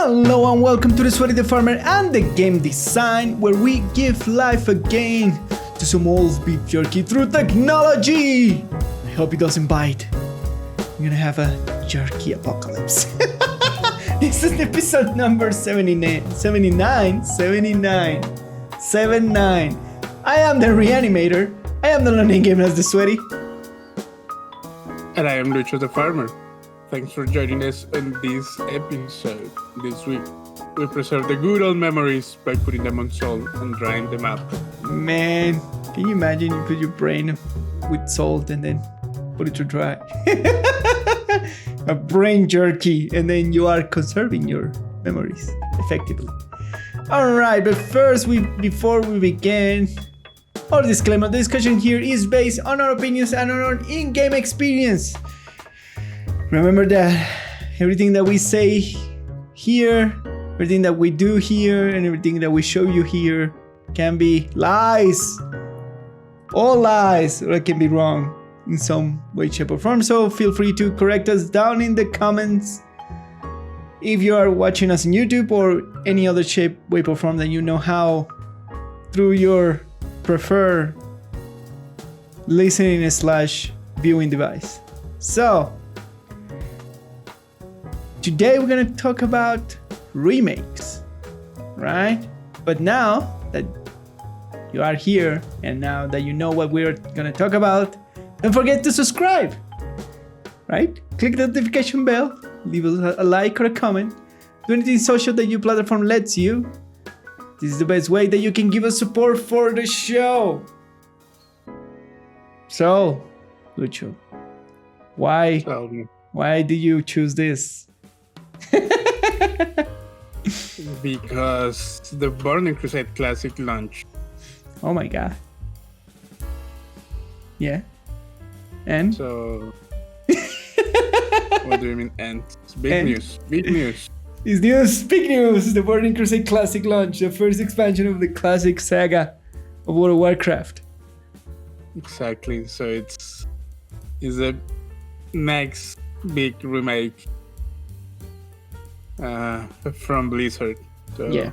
Hello and welcome to the Sweaty the Farmer and the Game Design, where we give life again to some old beef jerky through technology. I hope it doesn't bite. I'm gonna have a jerky apocalypse. This is episode number 79. I am the Reanimator. I am the learning game as the Sweaty. And I am Lucho the farmer. Thanks for joining us in this episode. This week, we preserve the good old memories by putting them on salt and drying them out. Man, can you imagine you put your brain with salt and then put it to dry? A brain jerky, and then you are conserving your memories effectively. Alright, but first, before we begin, our disclaimer, the discussion here is based on our opinions and on our in-game experience. Remember that everything that we say here, everything that we do here, and everything that we show you here can be lies. All lies, or it can be wrong in some way, shape, or form. So feel free to correct us down in the comments. If you are watching us on YouTube or any other shape, way, or form that you know how, through your preferred listening / viewing device. So today we're gonna talk about remakes, right? But now that you are here and now that you know what we're gonna talk about, don't forget to subscribe, right? Click the notification bell, leave us a like or a comment, do anything social that your platform lets you. This is the best way that you can give us support for the show. So, Lucho, why did you choose this? Because the Burning Crusade Classic launch. Oh my god. Yeah. And? So, what do you mean and? It's big news. It's news, big news! The Burning Crusade Classic launch, the first expansion of the classic saga of World of Warcraft. Exactly. So it's the next big remake from Blizzard. So, yeah.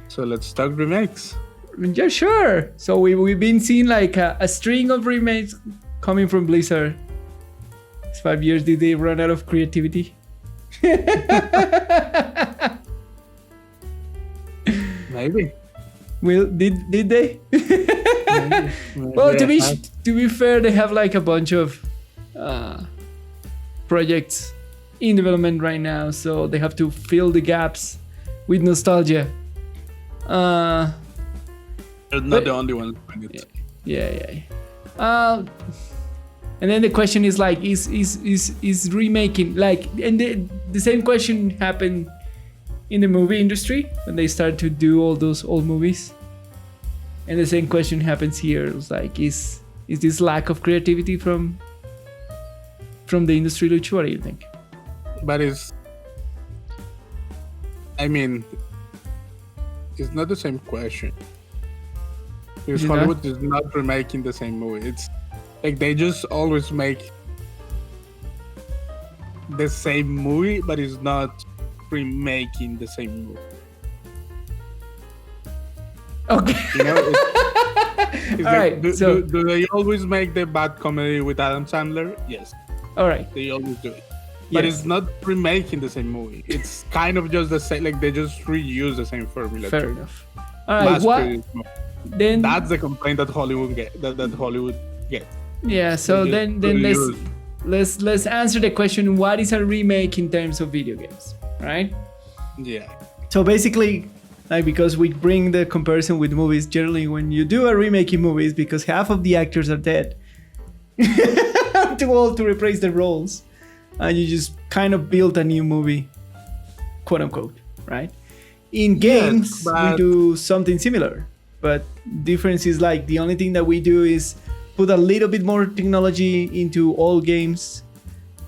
So let's talk remakes. Yeah, sure. So we've been seeing like a string of remakes coming from Blizzard. It's 5 years. Did they run out of creativity? Maybe. Well, did they? Maybe Well, to be fair, they have like a bunch of projects in development right now, so they have to fill the gaps with nostalgia. They're not the only ones doing it. Yeah. And then the question is like, is remaking like, and the same question happened in the movie industry when they start to do all those old movies, and the same question happens here. It's like, is this lack of creativity from the industry, Lucho? What do you think? But it's not the same question. Because Hollywood is not remaking the same movie. It's like they just always make the same movie, but it's not remaking the same movie. Okay. You know, it's all like, right. Do they always make the bad comedy with Adam Sandler? Yes. All right. They always do it. But it's not remaking the same movie. It's kind of just the same, like they just reuse the same formula. Fair enough. All right. What? Then that's the complaint that Hollywood gets. Yeah. So then let's answer the question: what is a remake in terms of video games, right? Yeah. So basically, like, because we bring the comparison with movies, generally when you do a remake in movies, because half of the actors are dead, too old to reprise the roles, and you just kind of build a new movie, quote unquote, right? In games, we do something similar, but difference is like the only thing that we do is put a little bit more technology into all games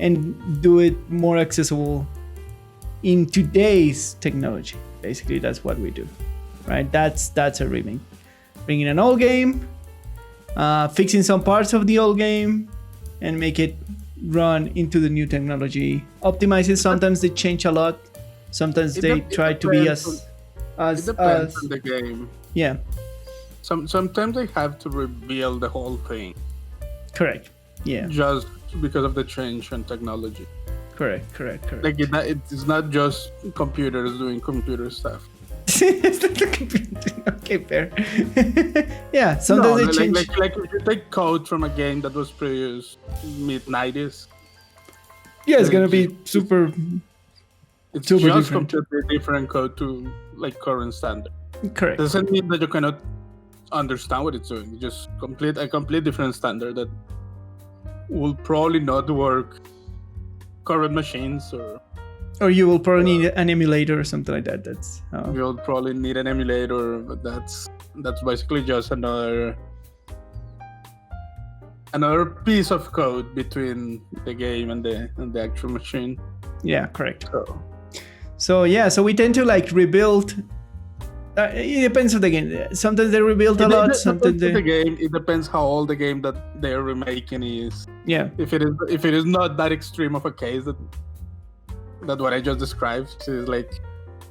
and do it more accessible in today's technology. Basically, that's what we do, right? That's a remake. Bringing an old game, fixing some parts of the old game, and make it run into the new technology. Optimize it. Sometimes they change a lot. Sometimes It they dep- it try to be depends It depends on the game. yeah, Sometimes they have to reveal the whole thing correct. Yeah, just because of the change in technology. correct. Like it's not just computers doing computer stuff. Okay, fair. Yeah, sometimes they change. Like if you take code from a game that was produced mid-90s, Yeah, it's gonna be super. it's Super just different. completely different code to like current standard. Correct. Doesn't mean that you cannot understand what it's doing. It's just a complete different standard that will probably not work current machines, Or you will probably need an emulator or something like that. That's how. you'll probably need an emulator, but that's basically just another piece of code between the game and the actual machine. Yeah, correct. So So we tend to like rebuild. It depends on the game. Sometimes they rebuild a lot. Sometimes the they. game. It depends how old the game that they're remaking is. Yeah. If it is not that extreme of a case that what I just described is like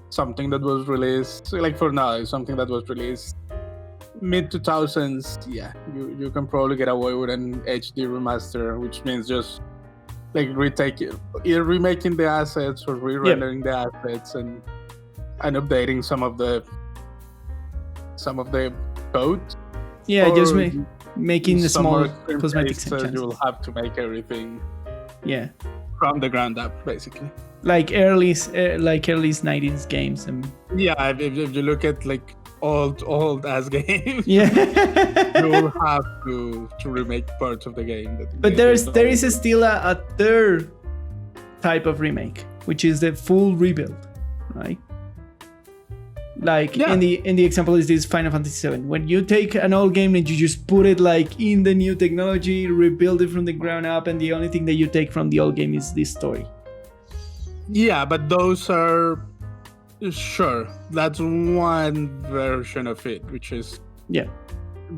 something that was released, like for now, something that was released mid 2000s. Yeah, you can probably get away with an HD remaster, which means just like either remaking the assets or re-rendering the assets and updating some of the code. Yeah, Or just making the some small more extreme cosmetics cases, and you will changes. have to make everything Yeah, from the ground up, basically. like early 90s games and. Yeah, if you look at like old ass games, Yeah. you will have to remake parts of the game. But there is still a third type of remake, which is the full rebuild, right? Like in the example is this Final Fantasy VII. When you take an old game and you just put it like in the new technology, rebuild it from the ground up, and the only thing that you take from the old game is this story. Yeah, but those are sure. That's one version of it, which is Yeah.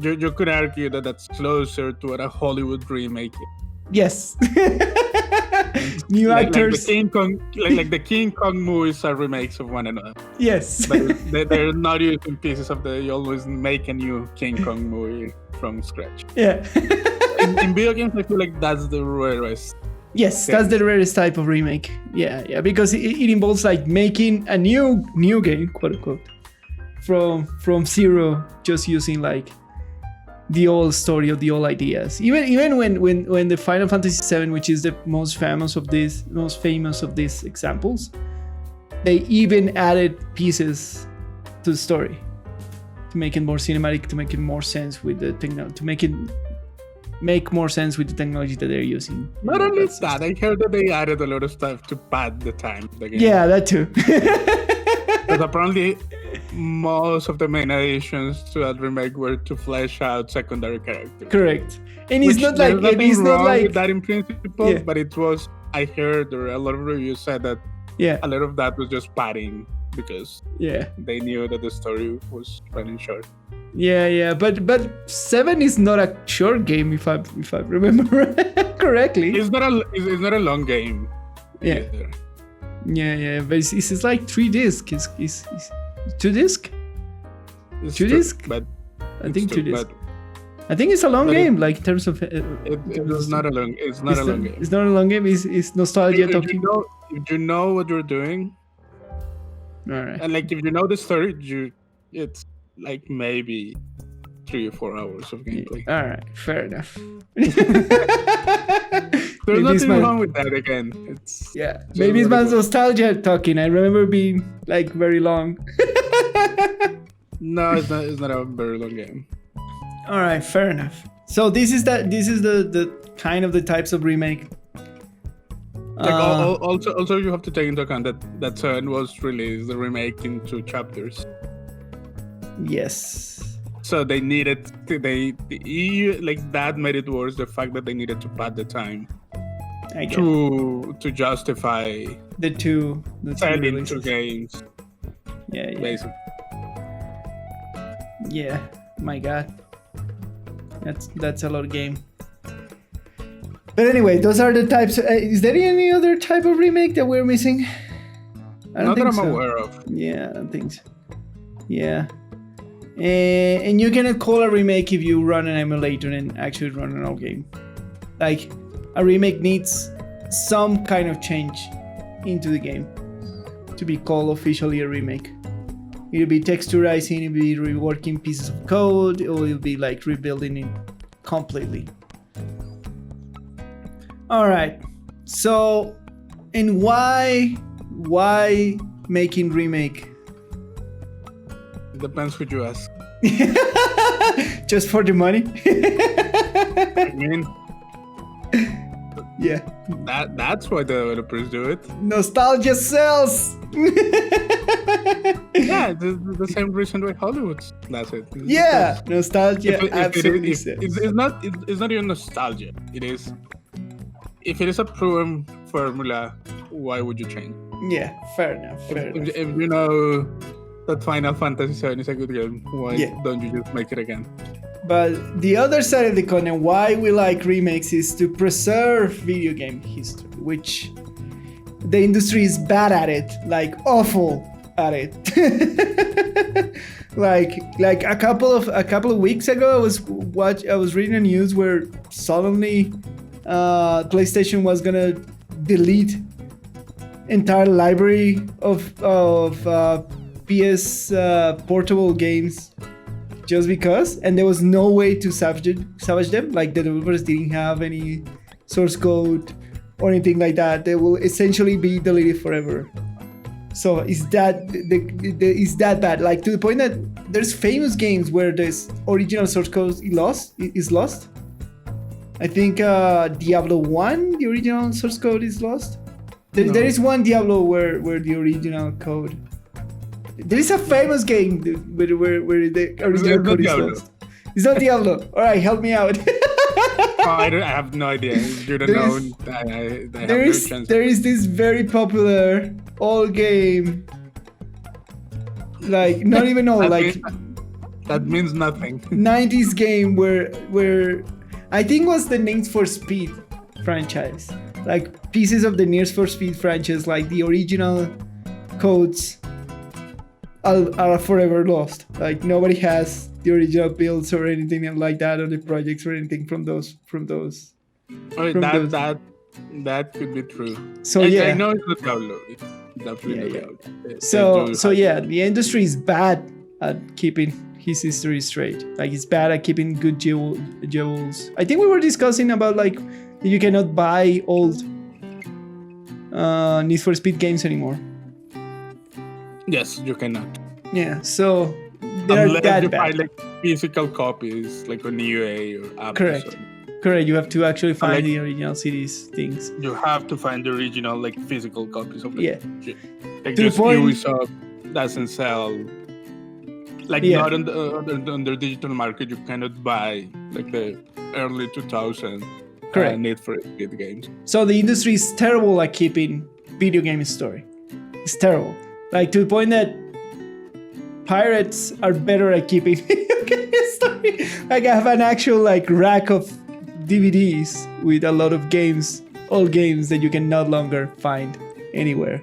you could argue that that's closer to what a Hollywood remake is. Yes. New Like actors. the King Kong, like the King Kong movies are remakes of one another. Yes. But they're not using pieces of you always make a new King Kong movie from scratch. Yeah. In video games, I feel like that's the rarest. Yes, that's the rarest type of remake. Yeah, because it involves like making a new game, quote unquote, from zero, just using like the old story or the old ideas. Even when the Final Fantasy VII, which is the most famous of these examples, they even added pieces to the story to make it more cinematic, to make it more sense with the technology, to make more sense with the technology that they're using. Not only that, I heard that they added a lot of stuff to pad the time of the game. Yeah, that too. Because apparently most of the main additions to that remake were to flesh out secondary characters. Correct. And it's not like with that in principle, Yeah. but it was, I heard, or a lot of reviews said that yeah, a lot of that was just padding because yeah, they knew that the story was running short. yeah. But 7 is not a short game if I remember correctly. It's not a long game. Yeah. Either. Yeah. But it's like 3 discs. It's 2 discs. It's 2 true, discs. but I think 2 discs. but I think it's a long but game, like in terms of. it is not a long. It's not a long game. It's not a long game. It's nostalgia talking. If you know what you're doing, All right. and like if you know the story, it's like maybe 3 or 4 hours of gameplay. All right. Fair enough. There's Maybe it's nothing wrong with that. Again, it's Yeah, maybe it's my what it was. nostalgia talking. I remember being like very long. No, it's not a very long game. All right, fair enough. So this is the kind of the types of remake. Like also you have to take into account that 7 was released the remake in 2 chapters. Yes. So they needed like that made it worse, the fact that they needed to pad the time I get to justify the two selling 2 releases. games, Yeah. basically. Yeah. My God. That's a lot of game. But anyway, those are the types. Is there any other type of remake that we're missing? I don't Not that think I'm so. aware of. Yeah, I don't think so. Yeah. And you cannot call a remake if you run an emulator and actually run an old game. Like, a remake needs some kind of change into the game to be called officially a remake. It'll be texturizing, it'll be reworking pieces of code, or it'll be like rebuilding it completely. All right. So, and why making remake? It depends who you ask. Just for the money? I mean, Yeah. that's why the developers do it. Nostalgia sells. Yeah, the same reason why Hollywood does it. Yeah, nostalgia absolutely If sells. it's not even nostalgia. It is. If it is a proven formula, why would you change? Yeah, fair enough. If you know that Final Fantasy VII is a good game, why Yeah. don't you just make it again? But the other side of the coin, and why we like remakes, is to preserve video game history, which the industry is bad at it, like awful at it. like a couple of weeks ago, I was reading the news where suddenly PlayStation was gonna delete entire library of PS portable games. Just because, and there was no way to salvage them. Like, the developers didn't have any source code or anything like that. They will essentially be deleted forever. So is that bad? Like, to the point that there's famous games where this original source code is lost. I think Diablo 1, the original source code is lost. There is one Diablo where the original code. There is a famous game where the original code is lost. It's not Diablo. All right, help me out. I have no idea. You don't know. I have no chance. There is this very popular old game. Like, not even old, that means nothing. 90s game where I think was the Need for Speed franchise. Like, pieces of the Need for Speed franchise, like the original codes are forever lost. Like, nobody has the original builds or anything like that, or the projects or anything from those. That could be true. So I know it's not Diablo. It's definitely not Diablo. So yeah, the industry is bad at keeping his history straight. Like, it's bad at keeping good jewels. I think we were discussing about, like, you cannot buy old Need for Speed games anymore. Yes, you cannot. Yeah, so they're Unless that you bad. find, like, physical copies, like on EUA or Amazon. Correct. You have to actually find Like, the original CDs things. You have to find the original, like, physical copies of it. Yeah. Like, To the just point- Ubisoft doesn't sell. Like, Yeah. not on the digital market, you cannot buy, like, the early 2000 Correct. Need for Speed games. So the industry is terrible at keeping video game history. It's terrible. Like, to the point that pirates are better at keeping video game history. Like, I have an actual, like, rack of DVDs with a lot of games, old games that you can no longer find anywhere,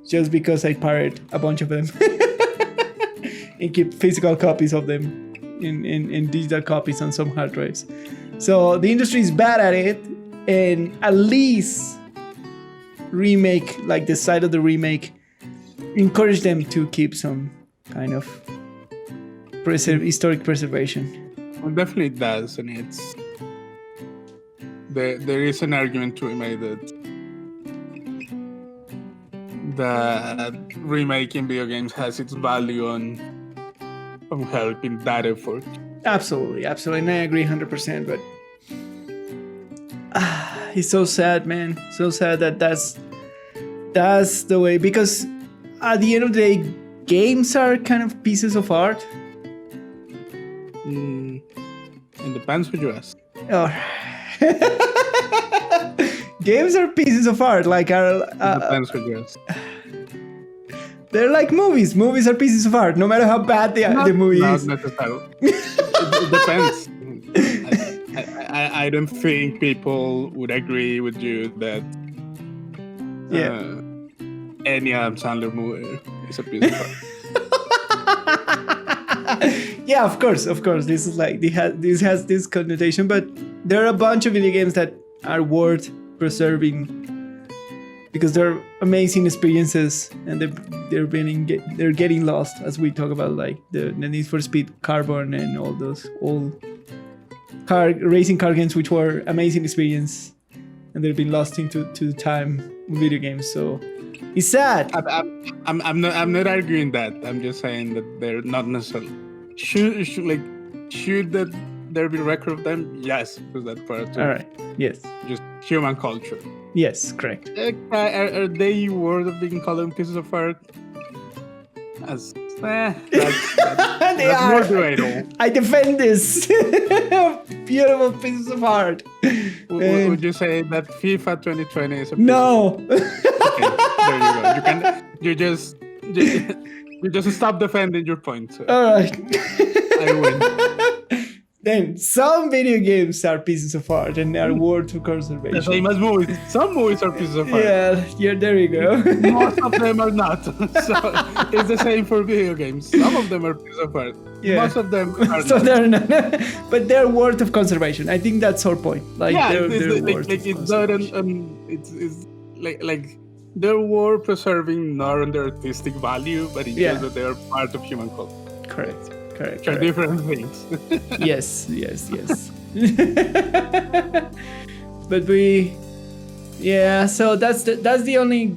just because I pirate a bunch of them and keep physical copies of them in digital copies on some hard drives. So the industry is bad at it, and at least remake, like the side of the remake, encourage them to keep some kind of historic preservation. Well, definitely it does, and it's there is an argument to be made that remaking video games has its value on helping that effort. Absolutely, and I agree 100%. But it's so sad, man. So sad that that's the way, because at the end of the day, games are kind of pieces of art. It depends who you ask. Oh. Games are pieces of art, like It depends who you ask. they're like movies. Movies are pieces of art, no matter how bad the movie is. Not necessarily. It depends. I don't think people would agree with you that any Adam Sandler movie is a piece of art. Yeah, of course. This is like this has this connotation, but there are a bunch of video games that are worth preserving because they're amazing experiences, and they're getting lost as we talk about like the Need for Speed Carbon and all those old racing car games, which were amazing experience, and they've been lost into time video games. So it's sad. I'm not arguing that. I'm just saying that they're not necessarily should that there be record of them? Yes, because that's part of all right. Yes. Just human culture. Yes, correct. Are they worth of being called pieces of art? That's they that's are. more debatable. I defend this. Beautiful pieces of art. Would you say that FIFA 2020 is a no? Okay, there you go. You just stop defending your point. So. All right. I win. Then some video games are pieces of art and are worth of conservation. The same as movies. Some movies are pieces of art. Yeah, there you go. Most of them are not. So it's the same for video games. Some of them are pieces of art. Yeah. Most of them are So not. they're not, but they're worth of conservation. I think that's our point. Like they're worth of it's not conservation. it's like they're worth preserving not on their artistic value, but it's just that they are part of human culture. Correct. They're different things. Yes. But so that's the only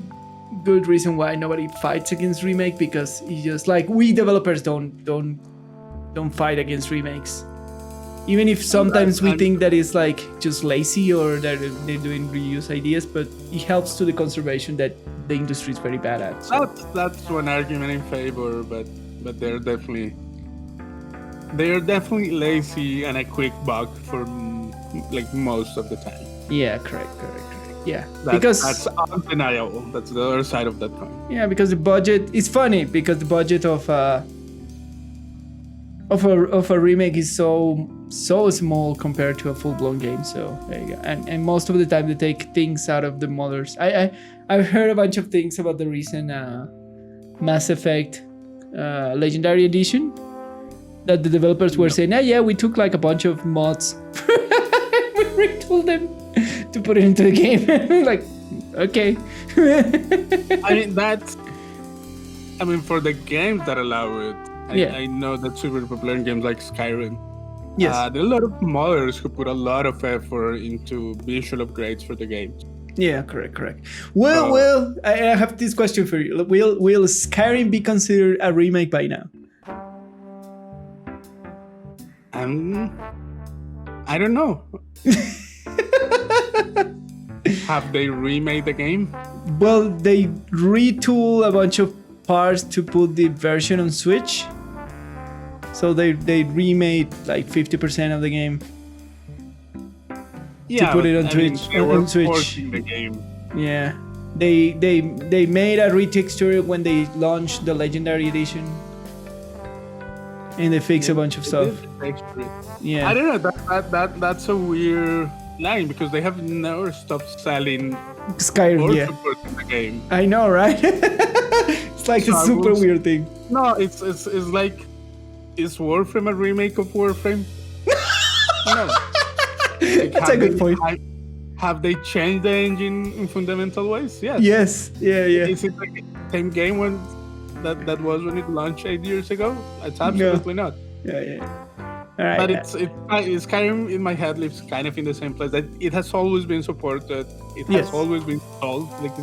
good reason why nobody fights against remake, because it's just like we developers don't fight against remakes, even if sometimes we think that it's like just lazy or that they're doing reuse ideas, but it helps to the conservation that the industry is very bad at. So. That's one argument in favor, but they're definitely lazy and a quick buck for like most of the time. Yeah, correct. Yeah, that's undeniable. That's the other side of that coin. Yeah, because the budget is funny because the budget of a remake is so small compared to a full-blown game. So there you go. And most of the time they take things out of the mothers. I've heard a bunch of things about the recent Mass Effect Legendary Edition that the developers were saying, we took like a bunch of mods, we retooled them to put it into the game. Like, okay. I mean, for the games that allow it, I know that super popular in games like Skyrim. Yes. There are a lot of modders who put a lot of effort into visual upgrades for the game. Yeah, correct. Well, I have this question for you. Will Skyrim be considered a remake by now? I don't know. Have they remade the game? Well, they retool a bunch of parts to put the version on Switch. So they remade like 50% of the game. Yeah, to put it on Switch. The game. Yeah. They made a retexture when they launched the Legendary Edition. And they fix a bunch of stuff. Yeah. I don't know. That's a weird line because they have never stopped selling Skyrim. Yeah. In the game. I know, right? It's like a super weird thing. No, it's like, is Warframe a remake of Warframe? No. Like, that's a good point. Have they changed the engine in fundamental ways? Yes. Yes. Yeah. Is it like the same game when that was when it launched 8 years ago? It's absolutely not. Yeah. All right. But it's Skyrim in my head lives kind of in the same place. That it has always been supported. It has always been sold. Like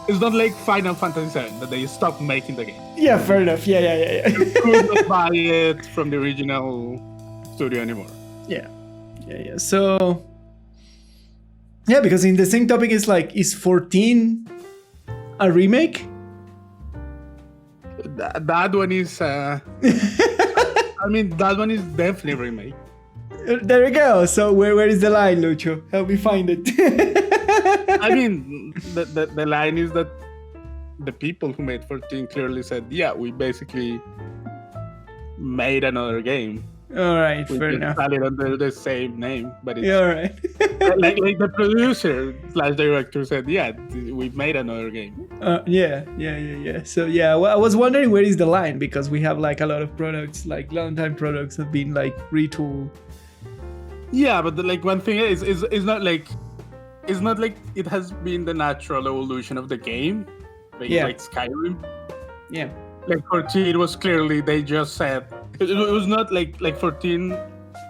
it's not like Final Fantasy VII that they stopped making the game. Yeah, fair enough. Yeah. You could not buy it from the original studio anymore. Yeah. So, yeah, because in the same topic, it's like, is 14 a remake? That one is. I mean, that one is definitely a remake. There we go. So where is the line, Lucho? Help me find it. I mean, the line is that the people who made 14 clearly said, we basically made another game. All right, We fair just enough. call it under the same name, but it's Yeah, all right. like the producer / director said, yeah, we've made another game. Yeah. So yeah, well, I was wondering where is the line, because we have like a lot of products, like long time products have been like retooled. Yeah, but like one thing is not like it's not like it has been the natural evolution of the game, like, Yeah. like Skyrim. Yeah. Like 14 was clearly they just said it was not like 14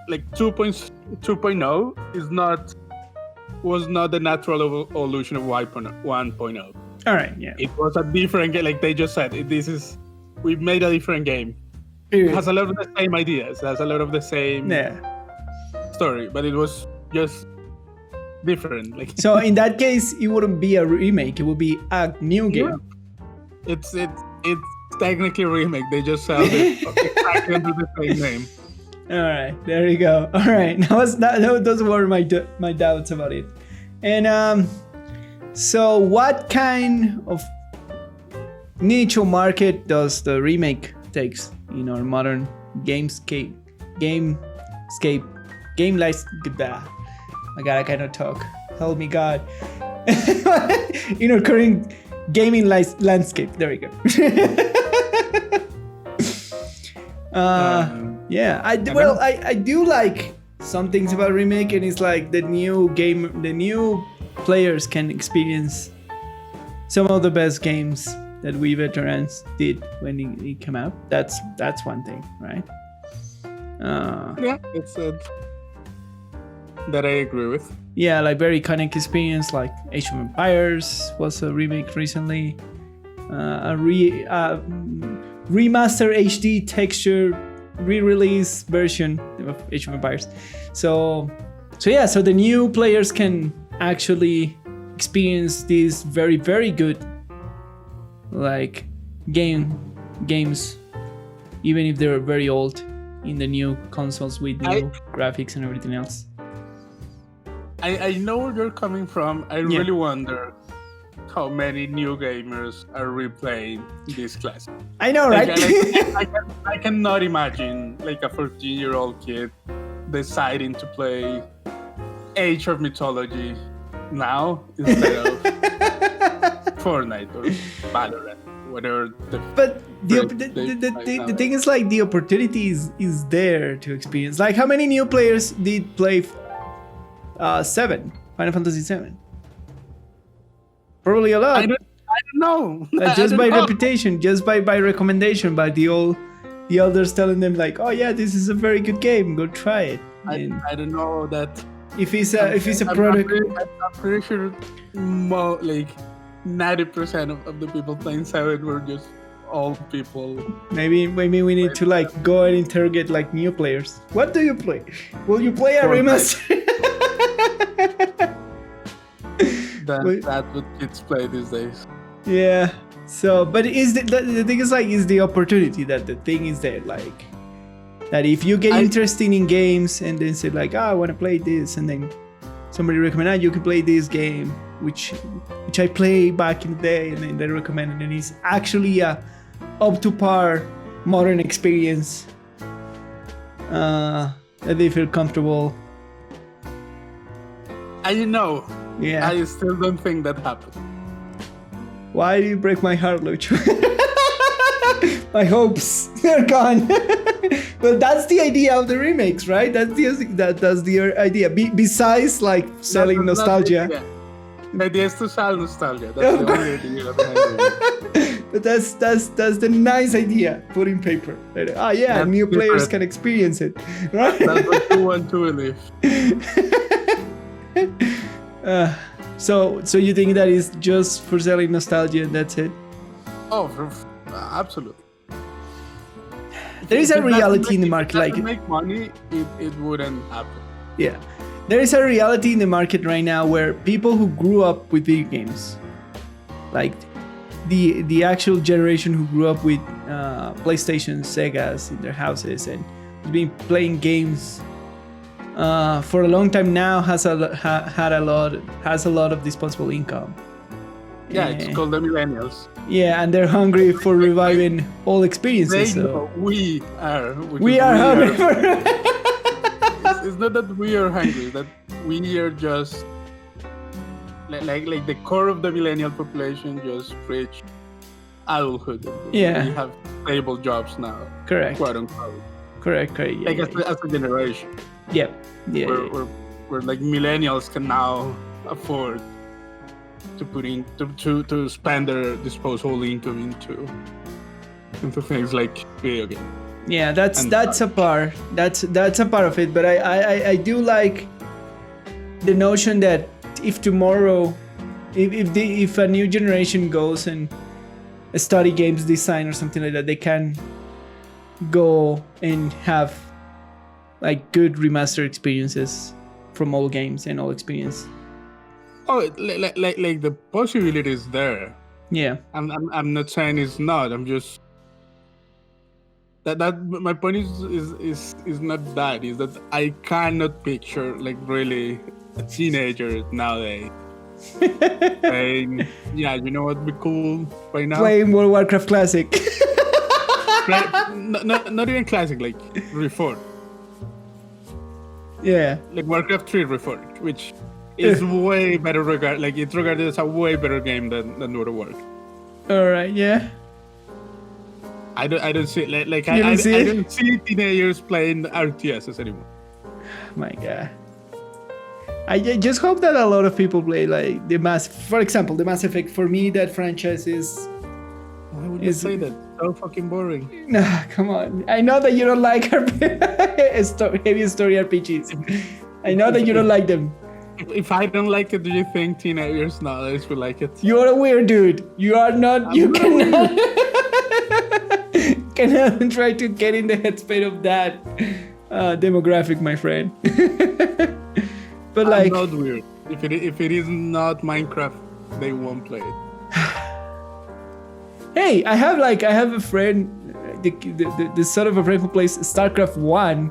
like 2.0 was not the natural evolution of 1.0. All right. Yeah. It was a different game. Like they just said, we've made a different game. It has a lot of the same ideas. It has a lot of the same story, but it was just different. Like So in that case, it wouldn't be a remake. It would be a new game. Yeah. It's technically a remake. They just sound exactly under the same name. All right, there you go. All right, those were my doubts about it. And so what kind of niche market does the remake takes in our modern game life? My God, I cannot talk. Help me, God. In our current gaming landscape. There we go. Yeah, I do like some things about remake, and it's like the new players can experience some of the best games that we veterans did when it came out. That's one thing, right? Yeah, it's that I agree with. Yeah, like very iconic experience, like Age of Empires was a remake recently. Remaster HD texture re-release version of Age of Empires. So the new players can actually experience these very, very good like games, even if they're very old, in the new consoles with new graphics and everything else. I know where you're coming from. I really wonder how many new gamers are replaying this classic. I know, right? I cannot imagine like a 14-year-old kid deciding to play Age of Mythology now instead of Fortnite or Valorant, whatever. But the thing is, like, the opportunity is there to experience. Like, how many new players did play 7, Final Fantasy 7? Probably a lot. I don't know. Just by reputation, just by recommendation, by the elders telling them like, oh yeah, this is a very good game, go try it. I don't know that. If it's a product, I'm pretty sure more like 90% of the people playing 7 were just old people. Maybe we need to like go and interrogate like new players. What do you play? Will you play a remaster? That's what kids play these days. Yeah. So, but the thing is like, is the opportunity that the thing is there, like that if you get interested in games and then say like, I want to play this, and then somebody recommend, you can play this game, which I played back in the day, and then they recommend it, and it's actually a up to par modern experience that they feel comfortable. I know. Yeah. I still don't think that happened. Why do you break my heart, Lucho? My hopes, they're gone. Well, that's the idea of the remakes, right? That's the idea. Besides, like, selling nostalgia. The idea is to sell nostalgia. That's the only idea behind it. But that's the nice idea. Put in paper. That's new players can experience it, right? That's what you want to believe. So you think that is just for selling nostalgia and that's it? Oh, absolutely. There is a reality in the market, like, make money, it wouldn't happen. Yeah, there is a reality in the market right now where people who grew up with video games, like the actual generation who grew up with PlayStation, Segas in their houses and been playing games for a long time now, has a lot of disposable income, Yeah, it's called the millennials. Yeah, and they're hungry for reviving all experiences. They So. know we are. We are hungry for. It's not that we are hungry. That we are just like the core of the millennial population just reached adulthood. Yeah. We have stable jobs now. Correct. Quote unquote. Correct. Yeah, Like as a generation. Yeah. Yeah. Where like millennials can now afford to put in to spend their disposable income into things like video games. Yeah, that's a part. That's a part of it. But I do like the notion that if tomorrow, if a new generation goes and study games design or something like that, they can go and have like good remastered experiences from all games and all experience. Oh, like the possibility is there. Yeah. I'm not saying it's not. I'm just that my point is not that. Is that I cannot picture like really a teenager nowadays saying, yeah, you know what would be cool right now? Playing World of Warcraft Classic. Not even Classic, like Reforged. Yeah. Like Warcraft 3 Reforged, which is way better it's regarded as a way better game than World of Warcraft. All right, yeah. I don't see like I don't see teenagers playing RTSs anymore. My God. I just hope that a lot of people play like for example, the Mass Effect. For me, that franchise is. Why would you say that? So fucking boring. Nah, come on. I know that you don't like heavy story RPGs. I know that you don't like them. If I don't like it, do you think teenagers nowadays will like it? You're a weird dude. You are not. You cannot. Cannot try to get in the headspace of that demographic, my friend. But like, I'm not weird. If it is not Minecraft, they won't play it. Hey, I have a friend, the sort of a friend who plays StarCraft 1.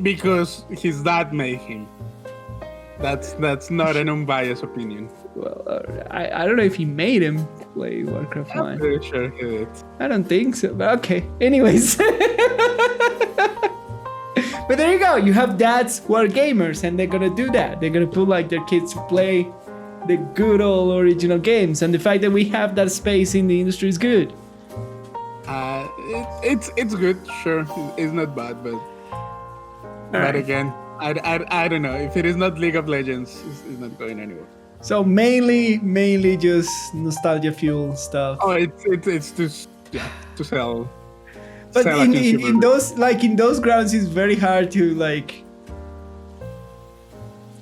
Because his dad made him. That's not an unbiased opinion. Well, I don't know if he made him play Warcraft 1. I'm pretty sure he did. I don't think so, but okay. Anyways. But there you go. You have dads who are gamers, and they're gonna do that. They're gonna put like their kids to play the good old original games, and the fact that we have that space in the industry is good. It's good, sure. It's not bad, but right. Again, I don't know. If it is not League of Legends, it's not going anywhere. So mainly just nostalgia fuel stuff. Oh, it's just to sell. But in those grounds, it's very hard to like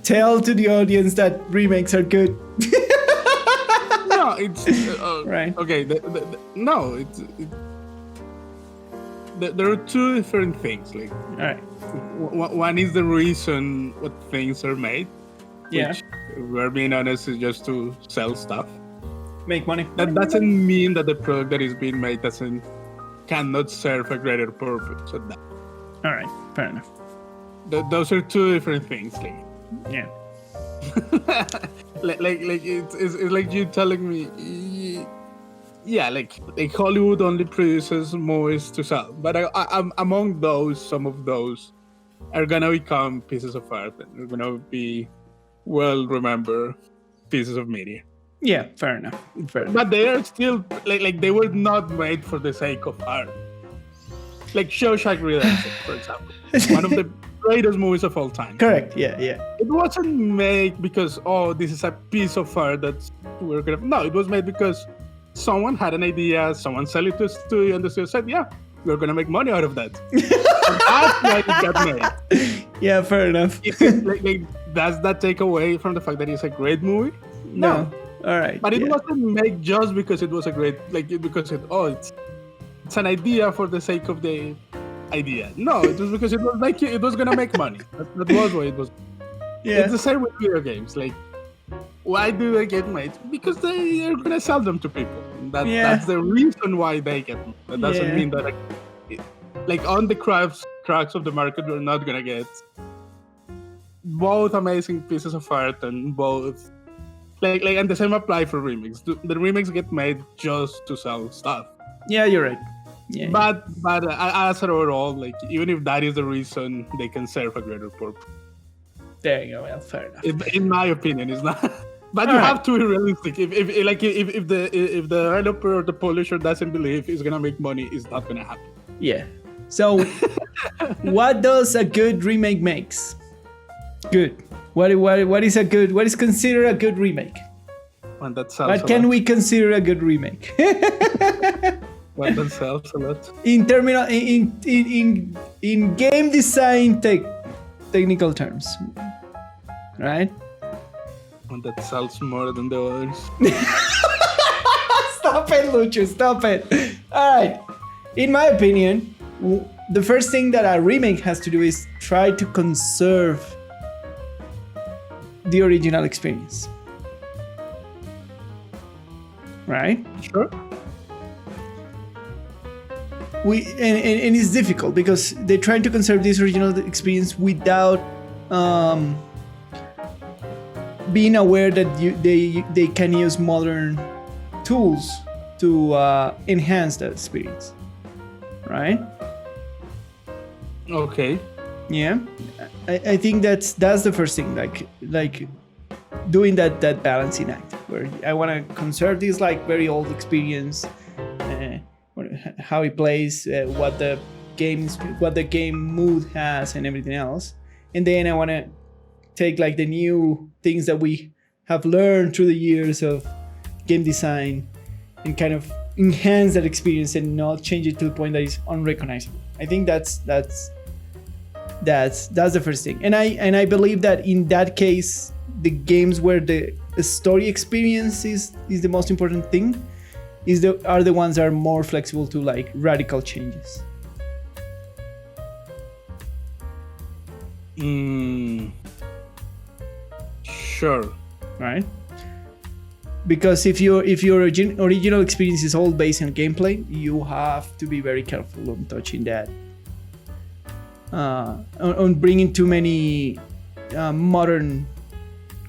tell to the audience that remakes are good. No, it's right. Okay, no, there are two different things. Like, all right. One is the reason what things are made. Yeah. Which, we're being honest, is just to sell stuff. Make money. That doesn't mean that the product that is being made cannot serve a greater purpose. So all right, fair enough. Those are two different things. Like, yeah. like it's like you telling me, yeah, like Hollywood only produces movies to sell, but I'm among those, some of those are gonna become pieces of art and are gonna be well remembered pieces of media. Yeah, fair enough. But they are still like they were not made for the sake of art. Like Shawshank Redemption, for example, one of the greatest movies of all time. Correct. Yeah. It wasn't made because this is a piece of art that we're gonna. No, it was made because someone had an idea, someone sold it to a studio, and the studio said, "Yeah, we're gonna make money out of that." That's why it got made. Yeah, fair enough. Does that take away from the fact that it's a great movie? No. All right. But it wasn't made just because it was a great, because it's an idea for the sake of the idea. No, it was because it was gonna make money. That was why it was. Yeah. It's the same with video games. Like, why do they get made? Because they are gonna sell them to people. That's the reason why they get made. That doesn't mean that, on the cracks of the market, we're not gonna get both amazing pieces of art and both and the same apply for remakes. The remakes get made just to sell stuff. Yeah, you're right. Yeah. But as overall, like even if that is the reason, they can serve a greater purpose. There you go. Well, fair enough. In my opinion, it's not. But All you right. have to be realistic. If the developer or the publisher doesn't believe it's gonna make money, it's not gonna happen. Yeah. So, what does a good remake makes? Good. What is considered a good remake? One that sells. What can we consider a good remake? One that sells a lot. In game design technical terms, right? One that sells more than the others. Stop it, Lucho. Stop it. All right. In my opinion, the first thing that a remake has to do is try to conserve the original experience. Right? Sure. And it's difficult because they're trying to conserve this original experience without being aware that they can use modern tools to enhance that experience, right? Okay. Yeah, I think that's the first thing, like doing that balancing act where I want to conserve this like very old experience, how it plays, what the game mood has, and everything else, and then I want to take like the new things that we have learned through the years of game design and kind of enhance that experience and not change it to the point that it's unrecognizable. I think that's the first thing, and I believe that in that case, the games where the story experience is the most important thing are the ones that are more flexible to like radical changes. Sure. Right? Because if your original experience is all based on gameplay, you have to be very careful on touching that. On bringing too many modern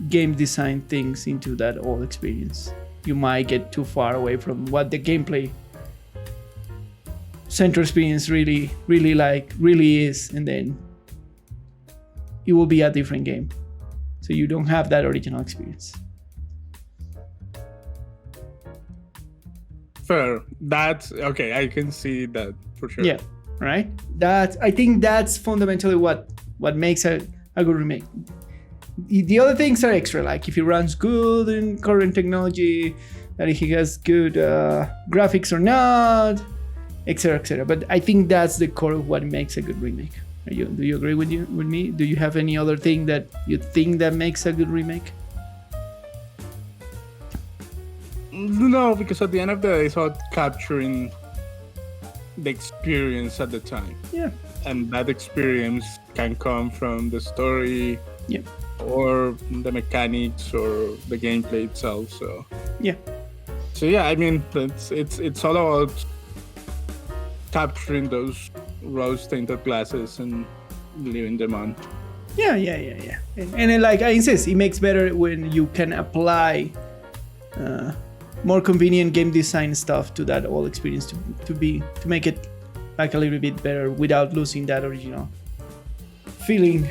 game design things into that old experience. You might get too far away from what the gameplay central experience really is, and then it will be a different game. So you don't have that original experience. Fair. That's okay. I can see that for sure. Yeah. Right. I think that's fundamentally what makes a good remake. The other things are extra, like if it runs good in current technology, that he has good graphics or not, etc., etc. But I think that's the core of what makes a good remake. Do you agree with me? Do you have any other thing that you think that makes a good remake? No, because at the end of the day, it's about capturing the experience at the time. Yeah. And that experience can come from the story, yeah, or the mechanics or the gameplay itself. So yeah. So yeah, I mean, it's all about capturing those rose-tinted glasses and leaving them on. Yeah. And like I insist, it makes better when you can apply more convenient game design stuff to that whole experience to make it like a little bit better without losing that original feeling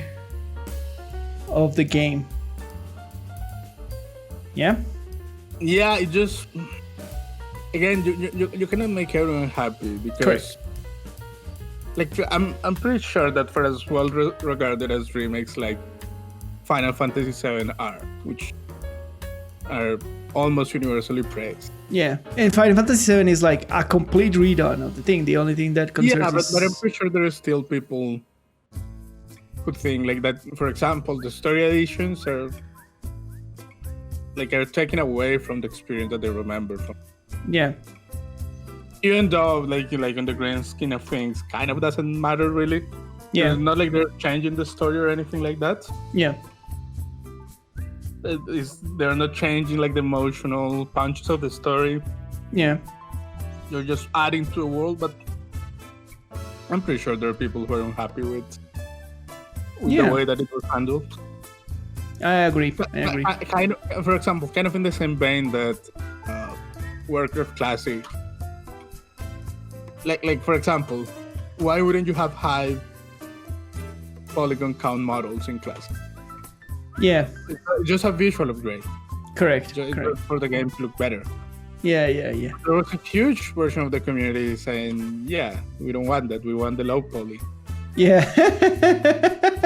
of the game. Yeah. Yeah, it just again you cannot make everyone happy because. Correct. Like I'm pretty sure that for as well regarded as remakes like Final Fantasy VII are, which are almost universally praised. Yeah, and Final Fantasy VII is like a complete redone of the thing. The only thing that concerns but I'm pretty sure there are still people who think like that. For example, the story editions are taken away from the experience that they remember from. Yeah. Even though, like in the grand scheme of things, kind of doesn't matter really. Yeah. It's not like they're changing the story or anything like that. Yeah. They're not changing like the emotional punches of the story. Yeah. You're just adding to a world, but I'm pretty sure there are people who are unhappy with the way that it was handled. I agree. Kind of, for example, kind of in the same vein that Warcraft Classic. Like for example, why wouldn't you have high polygon count models in Classic? Yeah. Just a visual upgrade. Correct. Just for the game to look better. Yeah. There was a huge portion of the community saying, "Yeah, we don't want that. We want the low poly." Yeah.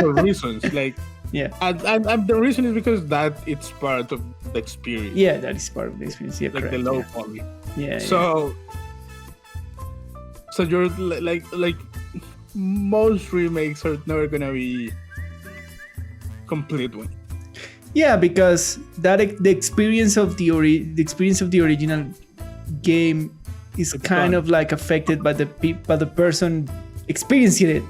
For reasons like. Yeah. And the reason is because that it's part of the experience. Yeah, that is part of the experience. Yeah, like correct, the low poly. Yeah. So you're like most remakes are never gonna be complete one. Yeah, because the experience of the original game is kind of like affected by the person experiencing it.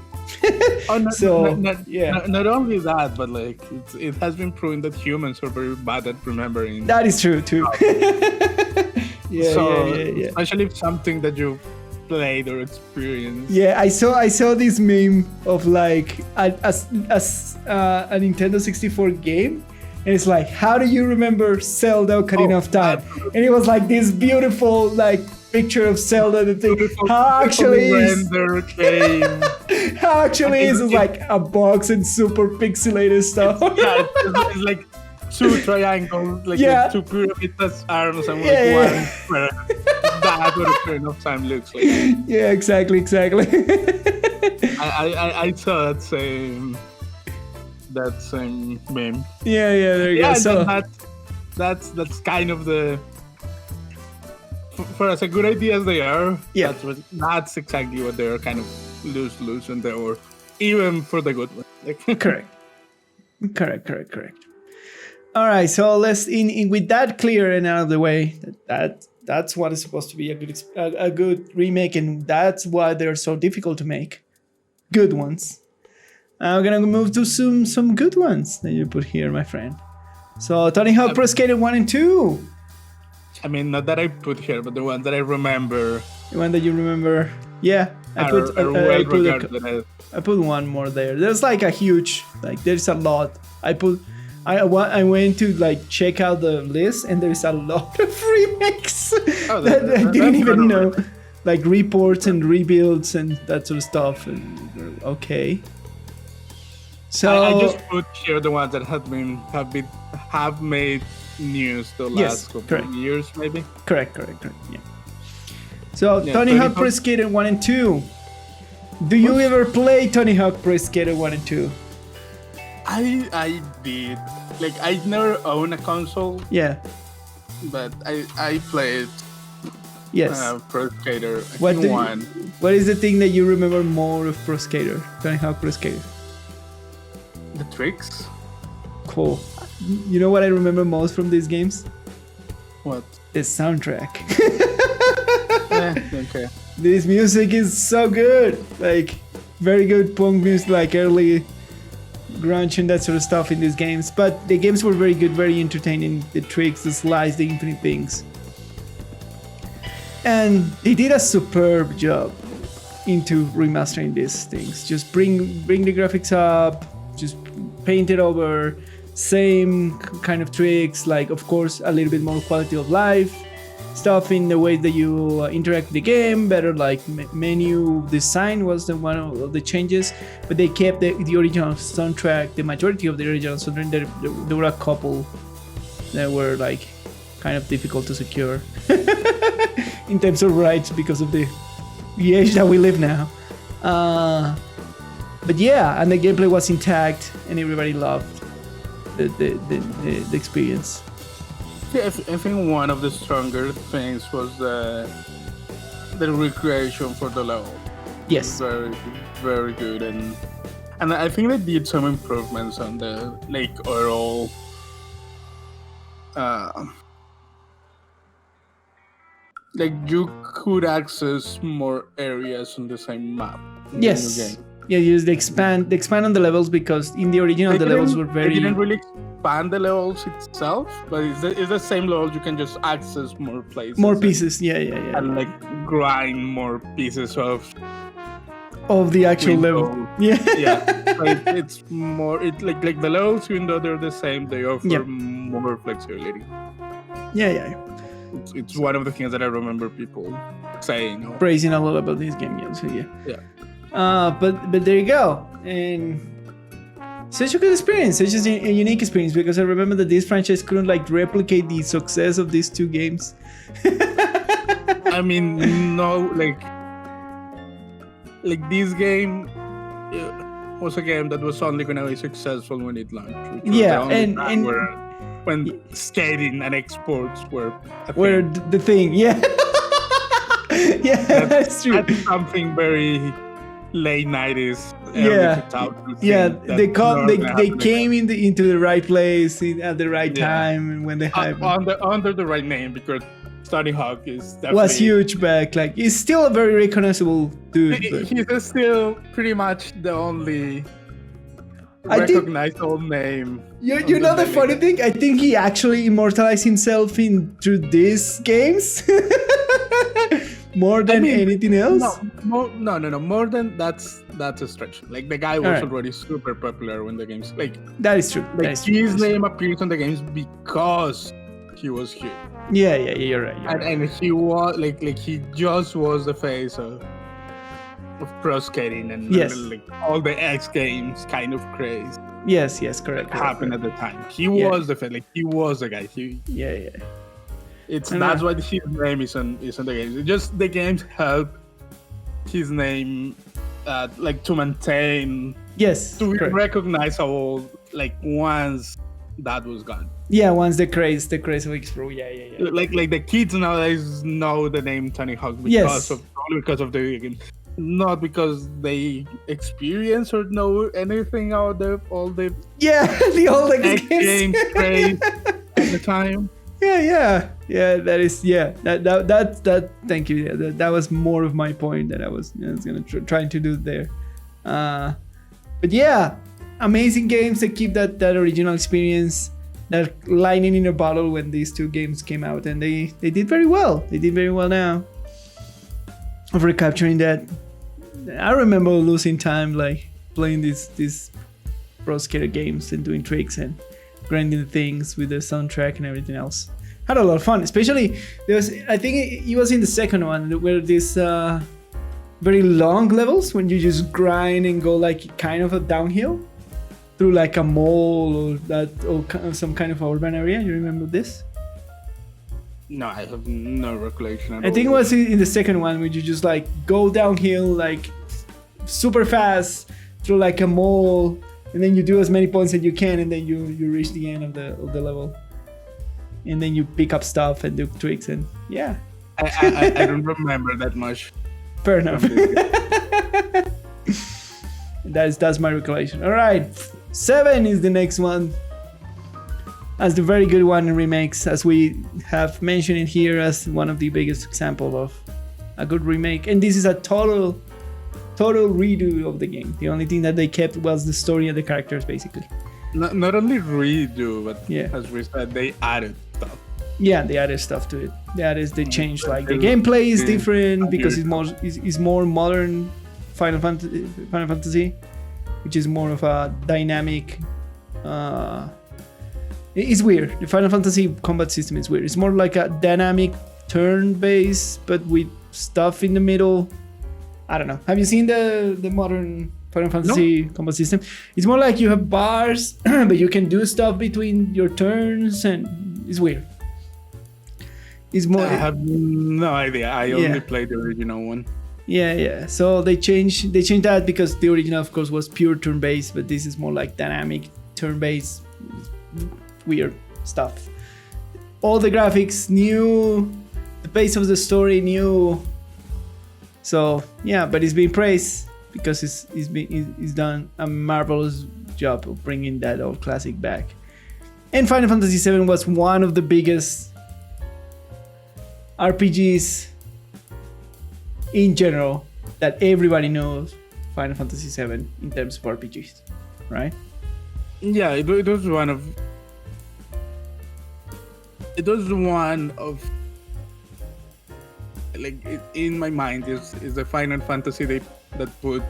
Not only that, but like it has been proven that humans are very bad at remembering. That is true too. Yeah. Especially if something that you played or experienced. Yeah, I saw this meme of like a Nintendo 64 game, and it's like, how do you remember Zelda Ocarina of Time? And it was like this beautiful like picture of Zelda that thing. How actually is it's like a box and super pixelated stuff. It's like two triangles, like with two pyramids as arms and one square. That's what Ocarina of Time looks like. Yeah, exactly. I saw that same meme. Yeah, there you go. So that's kind of the. For as a good idea as they are, that's exactly what they're kind of lose and they were even for the good one. Correct. All right, so let's in with that clear and out of the way. That's what is supposed to be a good remake, and that's why they're so difficult to make. Good ones. I'm gonna move to some good ones that you put here, my friend. So Tony Hawk Pro Skater 1 and 2. I mean, not that I put here, but the ones that I remember. The one that you remember, yeah. I put one more there. There's like a huge, like there's a lot. I went to like check out the list, and there's a lot of remakes that I didn't even know, like reports and rebuilds and that sort of stuff. And okay. So I just put here the ones that have made news the last couple of years, maybe. Correct. Yeah. So Tony Hawk Pro Skater 1 and 2. Do you ever play Tony Hawk Pro Skater 1 and 2? I did. Like I never owned a console. Yeah. But I played. Yes. Pro Skater. What is the thing that you remember more of Pro Skater? Tony Hawk Pro Skater. The tricks. Cool. You know what I remember most from these games? What? The soundtrack. Okay. This music is so good. Like, very good punk music, like early grunge and that sort of stuff in these games. But the games were very good, very entertaining. The tricks, the slides, the infinite things. And they did a superb job into remastering these things. Just bring the graphics up, just paint it over. Same kind of tricks, like of course a little bit more quality of life stuff in the way that you interact with the game, better like menu design was one of the changes, but they kept the original soundtrack, the majority of the original soundtrack. There were a couple that were like kind of difficult to secure in terms of rights because of the age that we live now. But yeah, and the gameplay was intact and everybody loved the experience. Yeah, I think one of the stronger things was the recreation for the level. Yes, very, very good, and I think they did some improvements on the like overall. Like you could access more areas on the same map. Yes. Yeah, you just expand on the levels, because in the original the levels were very. They didn't really expand the levels itself, but it's the same level. You can just access more places. More pieces, yeah. And like grind more pieces of the actual level. Yeah. like it's more. It like the levels, even though they're the same, they offer Yeah. more flexibility. Yeah. It's one of the things that I remember people saying. Praising a lot about this game, yeah. So Yeah. But there you go, and such a good experience, such a unique experience, because I remember that this franchise couldn't like replicate the success of these two games. I mean, no, like this game was a game that was only gonna be successful when it launched. Which was Yeah, the only and- time and- when skating and exports were a Where thing. the thing, yeah. Yeah, that's true. That's something very late 90s, early Yeah. 2000s. Yeah, thing they that came into the right place at the right Yeah. time, and when they hype under the right name, because Tony Hawk is definitely was huge back. Like, he's still a very recognizable dude. But He's still pretty much the only I think- recognizable name. you know the funny thing? I think he actually immortalized himself through these games more than anything else. No, more than that's a stretch. Like, the guy was Alright. already super popular when the games That is true. That like is true. his name appears on the games because he was here. Yeah, you're right. You're right. And he was like he just was the face of pro skating and Yes. like all the X Games kind of craze Yes, correct. happened at the time. He Yeah. was the face, like he was the guy. Yeah. That's And, why his name is on the games. It's just the games help his name like to maintain Yes. to be correct. recognizable like once that was gone. Yeah, once the craze of X-Pro. Yeah. Like the kids nowadays know the name Tony Hawk Yes. only because of the video game, not because they experience or know anything about all the Yeah, the old X X games. Games craze at the time. Yeah. That is that. Thank you. Yeah, that was more of my point that I was gonna trying to do there. But yeah, amazing games that keep that original experience, that lightning in a bottle when these two games came out, and they did very well. They did very well now of recapturing that. I remember losing time like playing these pro skater games and doing tricks and grinding things with the soundtrack and everything else. Had a lot of fun, especially I think it was in the second one where this very long levels when you just grind and go like kind of a downhill through like a mall or some kind of urban area. You remember this? No, I have no recollection at I all. think it was in the second one where you just like go downhill like super fast through like a mall, and then you do as many points as you can, and then you reach the end of the level, and then you pick up stuff and do tricks, and yeah, I don't remember that much. fair enough. That's my recollection. All right, 7 is the next one, as the very good one in remakes, as we have mentioned it here as one of the biggest example of a good remake. And this is a total redo of the game. The only thing that they kept was the story and the characters, basically. Not only redo, but Yeah. as we said, they added stuff. Yeah, they added stuff to it. They changed, like, the gameplay is different because it's more modern Final Fantasy, which is more of a dynamic. It's weird. The Final Fantasy combat system is weird. It's more like a dynamic turn-based, but with stuff in the middle. I don't know. Have you seen the modern Final Fantasy combat system? It's more like you have bars, but you can do stuff between your turns, and it's weird. It's more. I have no idea. I only played the original one. Yeah. So they changed that because the original, of course, was pure turn-based, but this is more like dynamic turn-based, weird stuff. All the graphics new, the pace of the story new. So yeah, but it's been praised because it's done a marvelous job of bringing that old classic back. And Final Fantasy VII was one of the biggest RPGs in general that everybody knows. Final Fantasy VII in terms of RPGs, right? Yeah, it was one of. It was one of. Like in my mind is the Final Fantasy that put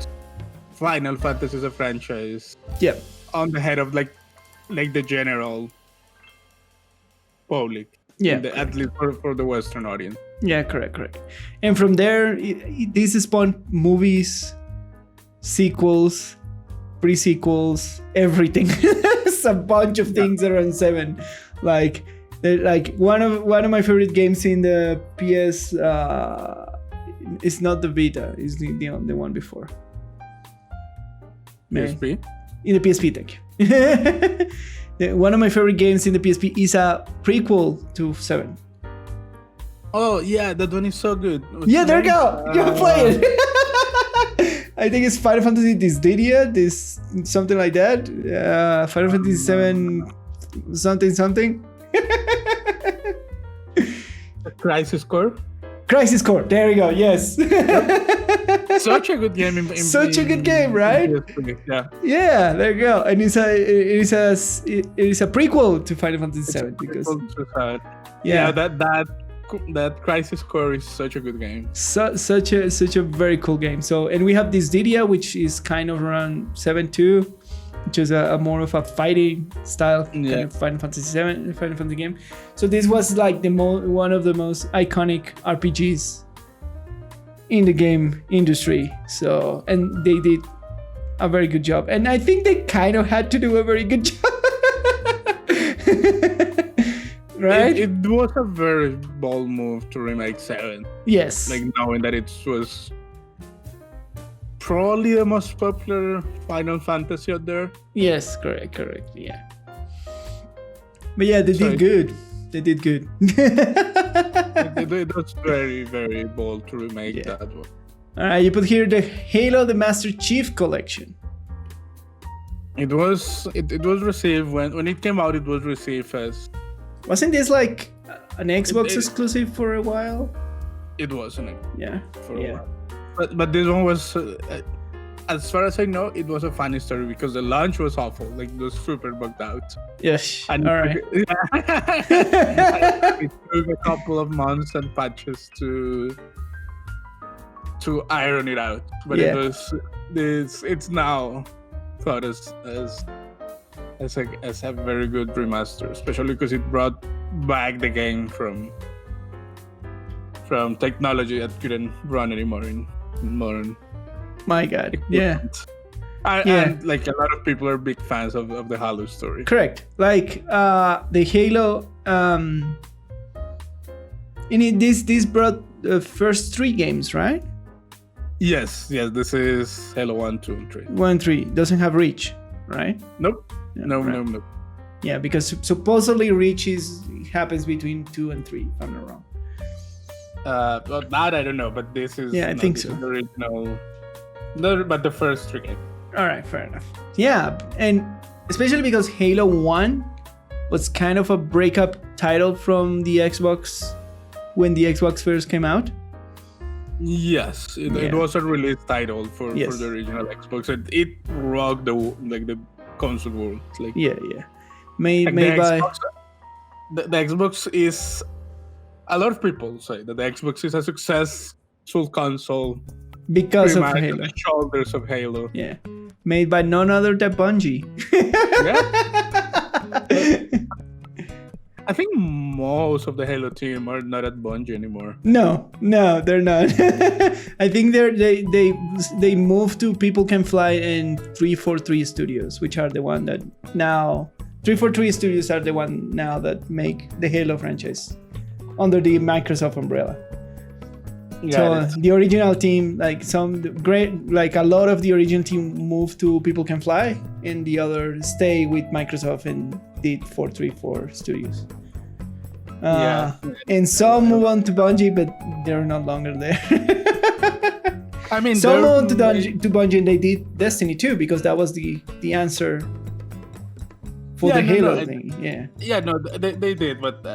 Final Fantasy as a franchise Yeah. on the head of like the general public. Yeah. At least for the Western audience. Yeah, correct. And from there, this spawned movies, sequels, pre-sequels, everything. It's a bunch of things around 7. Like one of my favorite games in the PS. It's not the Vita. It's the one before. PSP. In the PSP, thank you. One of my favorite games in the PSP is a prequel to 7. Oh yeah, that one is so good. Yeah, there you go. You can play it. I think it's Final Fantasy Dissidia, this something like that. Final Fantasy 7 something. Crisis Core. Crisis Core. There you go. Yes. Such a good game. Such a good game, right? Yeah. Yeah. There you go. And it is a prequel to Final Fantasy 7 because. Yeah. That Crisis Core is such a good game. Such a very cool game. So, and we have this Dissidia, which is kind of around 7-2, which is a more of a fighting style kind of Final Fantasy game. So this was like one of the most iconic RPGs in the game industry. So, and they did a very good job. And I think they kind of had to do a very good job. Right? It was a very bold move to remake 7. Yes. Like knowing that it was probably the most popular Final Fantasy out there. Yes, correct, yeah. But yeah, they did good. It was very, very bold to remake that one. Alright, you put here the Halo the Master Chief Collection. It was received when it came out. It was received as. Wasn't this like an Xbox exclusive for a while? It wasn't. For a while. But this one was, as far as I know, it was a funny story because the launch was awful. Like it was super bugged out. Yes. And all right. It took a couple of months and patches to iron it out. But it's now thought as a very good remaster, especially because it brought back the game from technology that couldn't run anymore in modern. My God, yeah. And like a lot of people are big fans of the Halo story. Correct. Like the Halo, and this brought the first 3 games, right? Yes. This is Halo 1, 2, and 3. 1 and 3 doesn't have Reach, right? Nope. No. Yeah, because supposedly Reach happens between 2 and 3, if I'm not wrong. Well, that I don't know, but this is. Yeah, I think so. The original, but the first 3 games. All right, fair enough. Yeah, and especially because Halo 1 was kind of a breakup title from the Xbox when the Xbox first came out. Yes, it was a release title for the original Xbox. It rocked the console world. Like, made by the Xbox is. A lot of people say that the Xbox is a successful console because of Halo. On the shoulders of Halo. Yeah, made by none other than Bungie. I think most of the Halo team are not at Bungie anymore. No, they're not. I think they moved to People Can Fly and 343 Studios, which are the one that now 343 Studios are the one now that make the Halo franchise under the Microsoft umbrella. So the original team, like a lot of the original team moved to People Can Fly, and the other stay with Microsoft and did 434 Studios. And some move on to Bungie, but they're no longer there. I mean, some moved to Bungie and they did Destiny 2 because that was the answer for the Halo thing. They did, but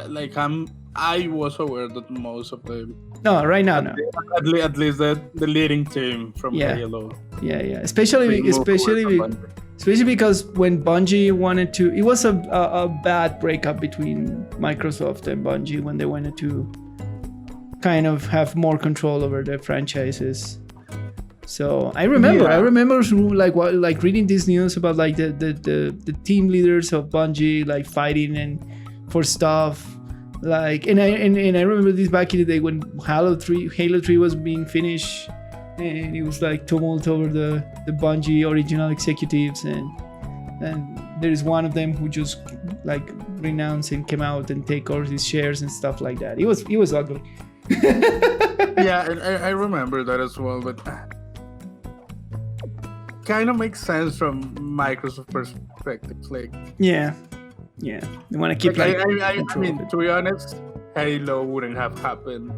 I was aware that most of them. No, right now, no. At least the leading team from Halo. Yeah. Especially because when Bungie wanted to, it was a bad breakup between Microsoft and Bungie when they wanted to kind of have more control over their franchises. So I remember Yeah. like reading this news about like the team leaders of Bungie like fighting and for stuff. Like and I remember this back in the day when Halo 3 was being finished, and it was like tumult over the Bungie original executives, and there is one of them who just like renounced and came out and take all his shares and stuff like that. It was ugly. Yeah, and I remember that as well, but kind of makes sense from Microsoft perspective. Like, Yeah, they want to keep like like I control mean, of it. to be honest, Halo wouldn't have happened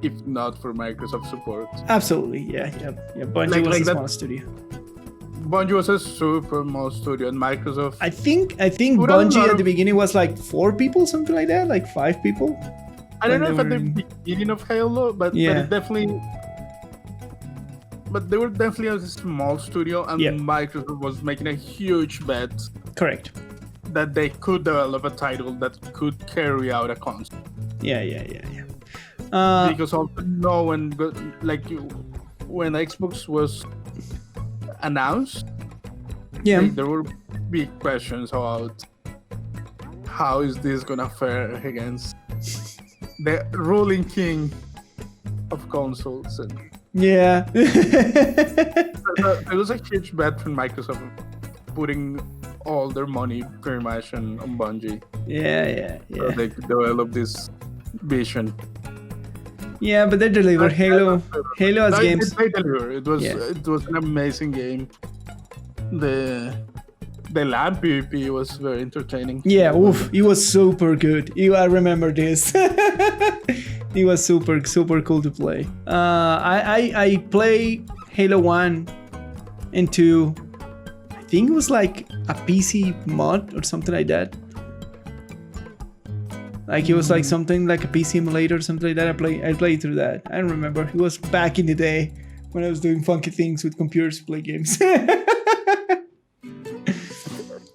if not for Microsoft support. Absolutely, yeah. Bungie Like- was like a that- small studio. Bungie was a super small studio, and Microsoft. I think Put out a Bungie lot at of- the beginning was like 4 people, something like that, like 5 people. I don't when know they if at the were beginning of Halo, but Yeah. it definitely. But they were definitely a small studio, and Yep. Microsoft was making a huge bet Correct. that they could develop a title that could carry out a console. Yeah. Because also no one got, like when Xbox was announced, Yeah. like, there were big questions about how is this gonna fare against the ruling king of consoles, and Yeah. there was a huge bet from Microsoft putting all their money pretty much on Bungie, yeah. so they could develop this vision. Yeah, but they delivered Halo as No, games. They delivered. It was Yeah. it was an amazing game. The LAN PvP was very entertaining. Yeah, oof, it was super good. I remember this. It was super cool to play. I play Halo 1 and 2. I think it was like a PC mod or something like that. Like it was like something like a PC emulator or something like that. I played through that. I don't remember. It was back in the day when I was doing funky things with computers to play games.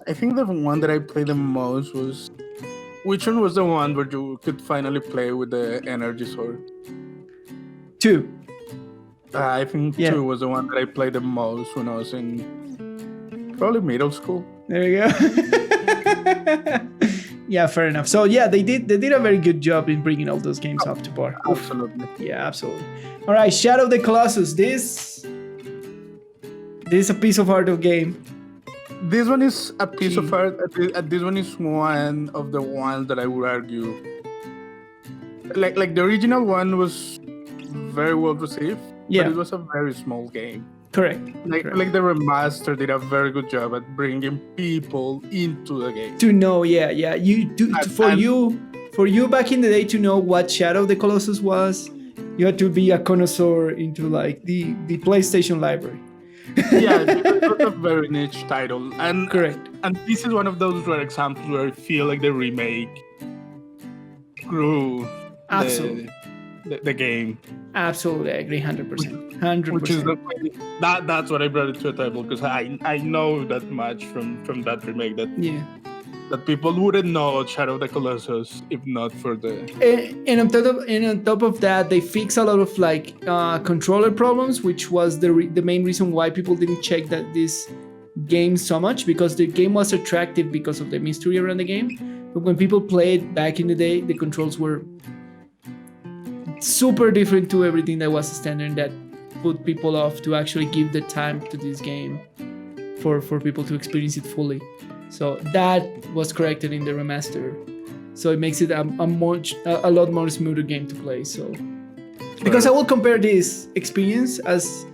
I think the one that I played the most was. Which one was the one where you could finally play with the energy sword? 2. I think Yeah. 2 was the one that I played the most when I was in probably middle school. There you go. Yeah, fair enough. So yeah, they did a very good job in bringing all those games up to par. Absolutely. Yeah, absolutely. All right, Shadow of the Colossus. This is a piece of art of game. This one is a piece of art. This one is one of the ones that I would argue, like the original one was very well received. Yeah. But it was a very small game. Correct. Like the remaster did a very good job at bringing people into the game. To know, yeah. You do for you back in the day to know what Shadow of the Colossus was, you had to be a connoisseur into like the PlayStation library. Yeah, it was a very niche title, and Correct. And this is one of those rare examples where I feel like the remake grew Absolutely. the game. Absolutely, I agree, 100%. 100%. Which is that's what I brought it to a table, because I know that much from that remake that people wouldn't know Shadow of the Colossus if not for the. And on top of that, they fix a lot of like controller problems, which was the main reason why people didn't check that this game so much, because the game was attractive because of the mystery around the game. But when people played back in the day, the controls were super different to everything that was standard, that put people off to actually give the time to this game for people to experience it fully. So that was corrected in the remaster. So it makes it a lot more smoother game to play. So because I will compare this experience as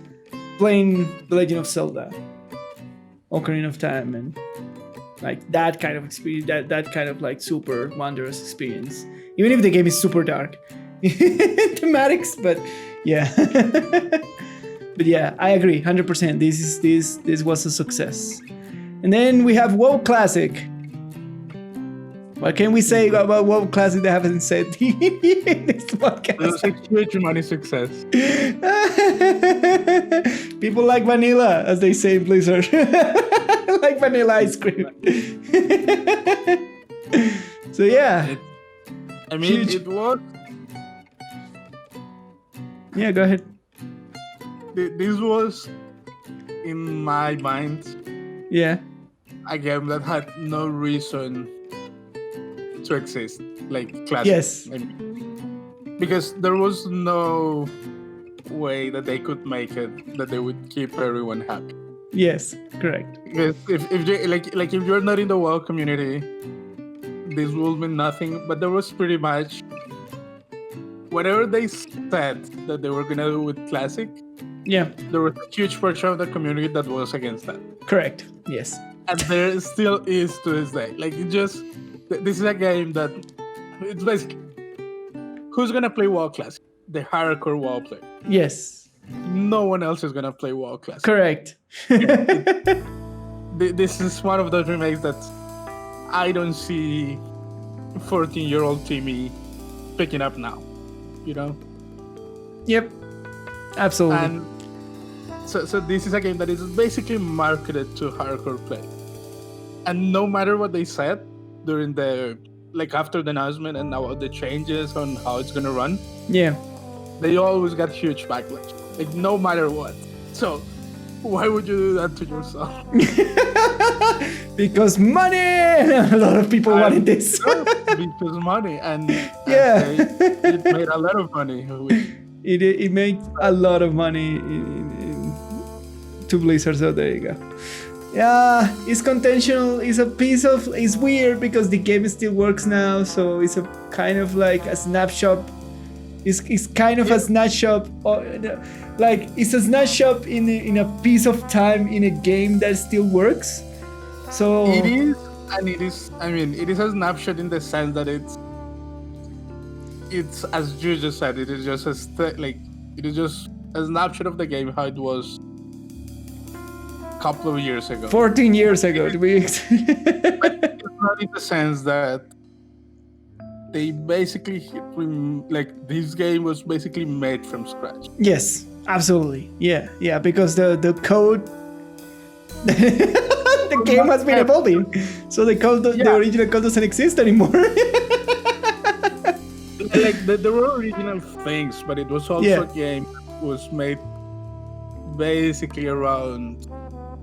playing The Legend of Zelda, Ocarina of Time, and like that kind of experience, that kind of like super wondrous experience. Even if the game is super dark thematics, but yeah. But yeah, I agree 100%. This was a success. And then we have WoW Classic. What can we say about WoW Classic that haven't said in this podcast? It was a huge money success. People like vanilla, as they say in Blizzard. Like vanilla ice cream. So yeah. I mean, Huge. it was. Yeah, go ahead. this was, in my mind, Yeah. a game that had no reason to exist, like classic. Yes. I mean, because there was no way that they could make it that they would keep everyone happy. Yes. Correct. Because if you like if you're not in the WoW community, this will mean nothing. But there was pretty much whatever they said that they were gonna do with classic. Yeah. There was a huge portion of the community that was against that. Correct. Yes. And there still is to this day. Like, this is a game that it's basically, who's gonna play WoW Classic? The hardcore WoW player. Yes. No one else is gonna play WoW Classic. Correct. This is one of those remakes that I don't see 14-year-old Timmy picking up now. You know? Yep. Absolutely. And so this is a game that is basically marketed to hardcore play. And no matter what they said during the, like, after the announcement and about the changes on how it's gonna run, yeah, they always got huge backlash. Like, no matter what. So why would you do that to yourself? Because money! A lot of people wanted this. Because money, and yeah, it made a lot of money. It made a lot of money to Blizzard, so there you go. Yeah, it's contentional. It's weird because the game still works now, so it's a kind of like a snapshot. It's kind of a snapshot, like it's a snapshot in a piece of time in a game that still works. So it is, and it is. I mean, it is a snapshot in the sense that it's as you just said. It is just it is just a snapshot of the game how it was a couple of years ago. 14 years ago, to be but it's not in the sense that they basically this game was basically made from scratch. Yes, absolutely. Yeah, because the code. The game has been evolving, so the original code doesn't exist anymore. There were original things, but it was also a game that was made basically around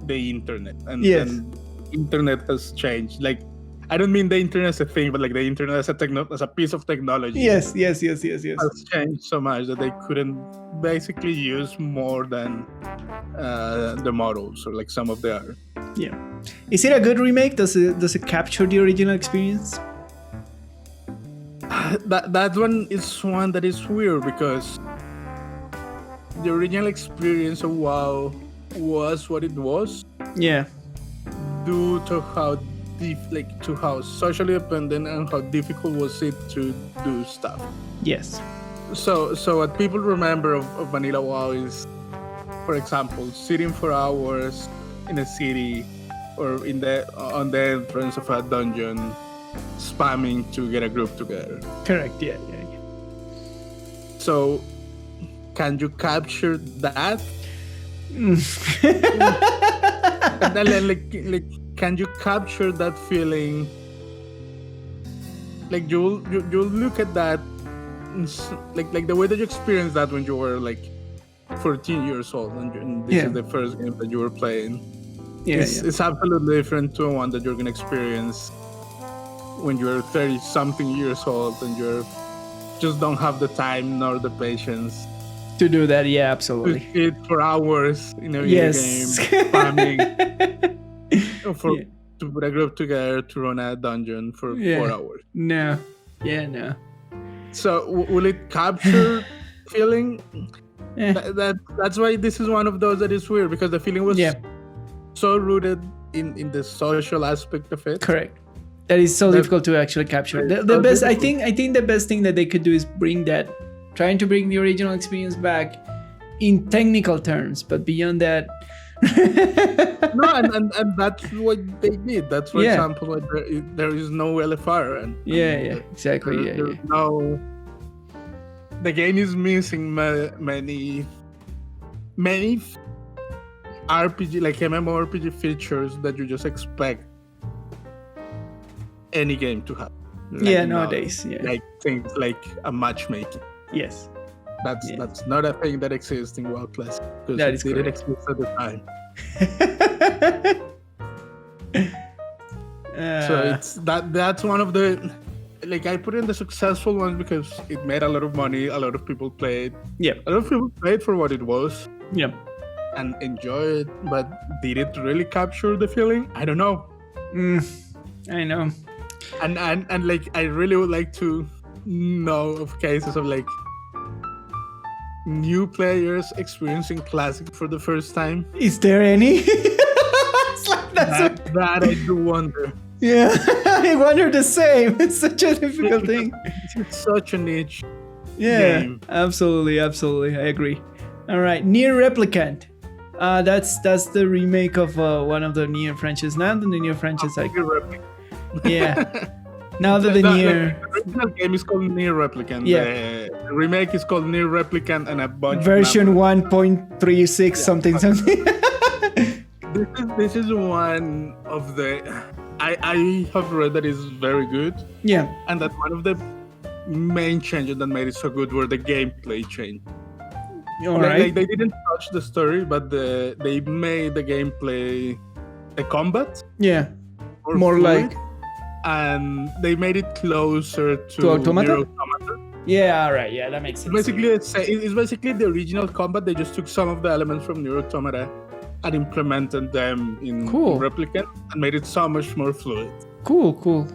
the internet, and internet has changed. Like, I don't mean the internet as a thing, but like the internet as a piece of technology. Yes. Has changed so much that they couldn't basically use more than the models or like some of the art. Yeah. Is it a good remake? Does it capture the original experience? That one is one that is weird because the original experience of WoW was what it was. Yeah. Due to how to how socially dependent and how difficult was it to do stuff. Yes. So what people remember of Vanilla WoW is, for example, sitting for hours in a city or on the entrance of a dungeon, spamming to get a group together. Correct. Yeah. So, can you capture that? And then, can you capture that feeling? Like you'll look at that, like the way that you experienced that when you were like 14 years old, and this is the first game that you were playing. It's absolutely different to one that you're gonna experience when you're 30-something years old and you're just don't have the time nor the patience to do that. Yeah, absolutely. To sit for hours in a video game, spamming, to put a group together to run a dungeon for 4 hours. No. So will it capture feeling? That's why this is one of those that is weird, because the feeling was so rooted in the social aspect of it. Correct. That is so difficult to actually capture. The best, I think the best thing that they could do is trying to bring the original experience back in technical terms, but beyond that. No, and that's what they did. That's, for example, why there is no LFR. And exactly. There's no. The game is missing many RPG, like MMORPG features that you just expect any game to have. Nowadays. Like things like a matchmaking. Yes. That's not a thing that exists in WoW Classic because That it is didn't correct. exist at the time. So it's that's one of the, like, I put in the successful ones because it made a lot of money. A lot of people played. Yeah. A lot of people played for what it was Yeah. and enjoyed it. But did it really capture the feeling? I don't know. I know. And like, I really would like to know of cases of like new players experiencing Classic for the first time. Is there any? It's like That I do wonder. Yeah, I wonder the same. It's such a difficult thing. It's such a niche. Yeah, game. absolutely. I agree. All right, Nier Replicant. That's the remake of one of the Nier franchises. Now the Nier franchise, like, yeah. Now that the Nier the original game is called Nier Replicant. Yeah. The remake is called Nier Replicant and a bunch version of 1.36 something. This is one of the I have read that is very good, Yeah. and that one of the main changes that made it so good were the gameplay change. All Like right. they didn't touch the story, but they made the gameplay, the combat, Yeah. more More fluid, like. and they made it closer to Automata? Nier Automata. Yeah. All right. Yeah, that makes sense. It's basically the original combat. They just took some of the elements from Nier Automata and implemented them in Cool. Replicant and made it so much more fluid. Cool.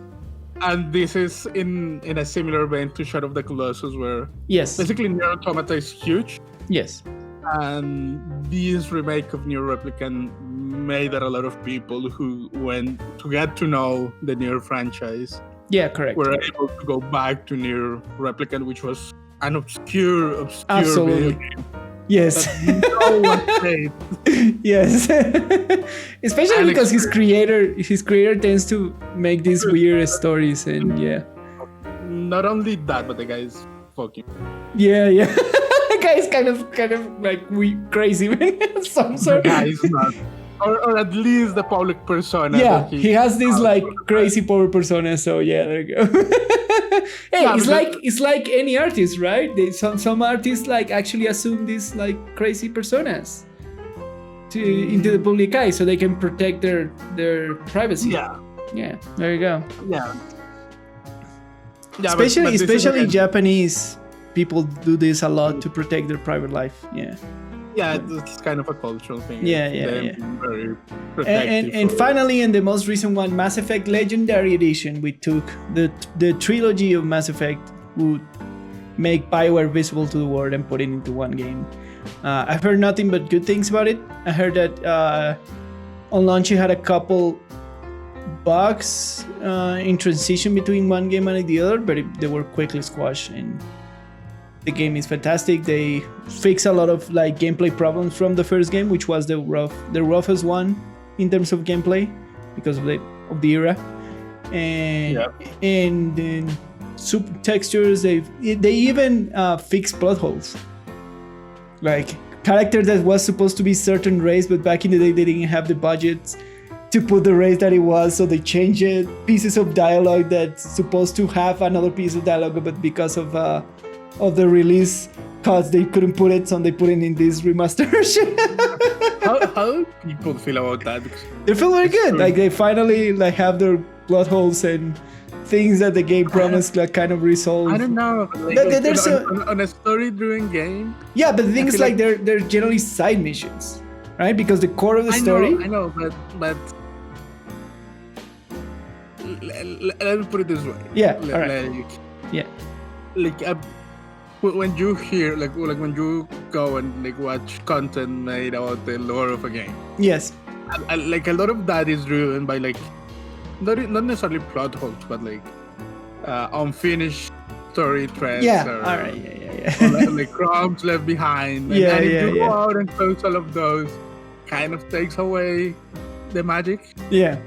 And this is in a similar vein to Shadow of the Colossus, where Yes. basically Nier Automata is huge, Yes. and this remake of Nier Replicant made that a lot of people who went to get to know the Nier franchise Yeah. Correct. were able to go back to Nier Replicant, which was an obscure Absolutely. video game Yes. that no one played. Yes. Especially And because his creator tends to make these weird stories, and yeah. Not only that, but the guy is fucking. Yeah. The guy is kind of like crazy, man. Some The sort. guy is not. Or at least the public persona. Yeah, that he has this like crazy power persona. So yeah, there you go. Hey, Yeah, it's like any artist, right? Some artists like actually assume these like crazy personas into the public eye, so they can protect their privacy. Yeah. Yeah, there you go. Yeah. But this is Especially again- Japanese people do this a lot to protect their private life. Yeah. Yeah, it's kind of a cultural thing. Yeah, They're yeah. Very protective. And finally, in the most recent one, Mass Effect Legendary Edition, we took the trilogy of Mass Effect, would make BioWare visible to the world and put it into one game. I've heard nothing but good things about it. I heard that on launch it had a couple bugs in transition between one game and the other, but they were quickly squashed, and the game is fantastic. They fix a lot of like gameplay problems from the first game, which was the roughest one in terms of gameplay because of the era, and then super textures. They even fix plot holes, like character that was supposed to be certain race, but back in the day they didn't have the budgets to put the race that it was, so they changed it. Pieces of dialogue that's supposed to have another piece of dialogue, but because of the release cuts they couldn't put it, so they put it in this remaster version. how do people feel about that? Because They feel very good. Like they finally like have their plot holes and things that the game promised like kind of resolve. I don't know. Like, There's on a story-driven game. Yeah, but the thing I is feel like they're generally side missions, right? Because the core of the story. I know, but let me put it this way. Yeah. All right. Yeah. Like when you hear like when you go and like watch content made about the lore of a game, Yes. like a lot of that is driven by like not necessarily plot holes, but like unfinished story threads. Yeah. Or, All right. Yeah. or like crumbs left behind. And, Yeah, and if yeah, you yeah. go out and close all of those, kind of takes away the magic. Yeah.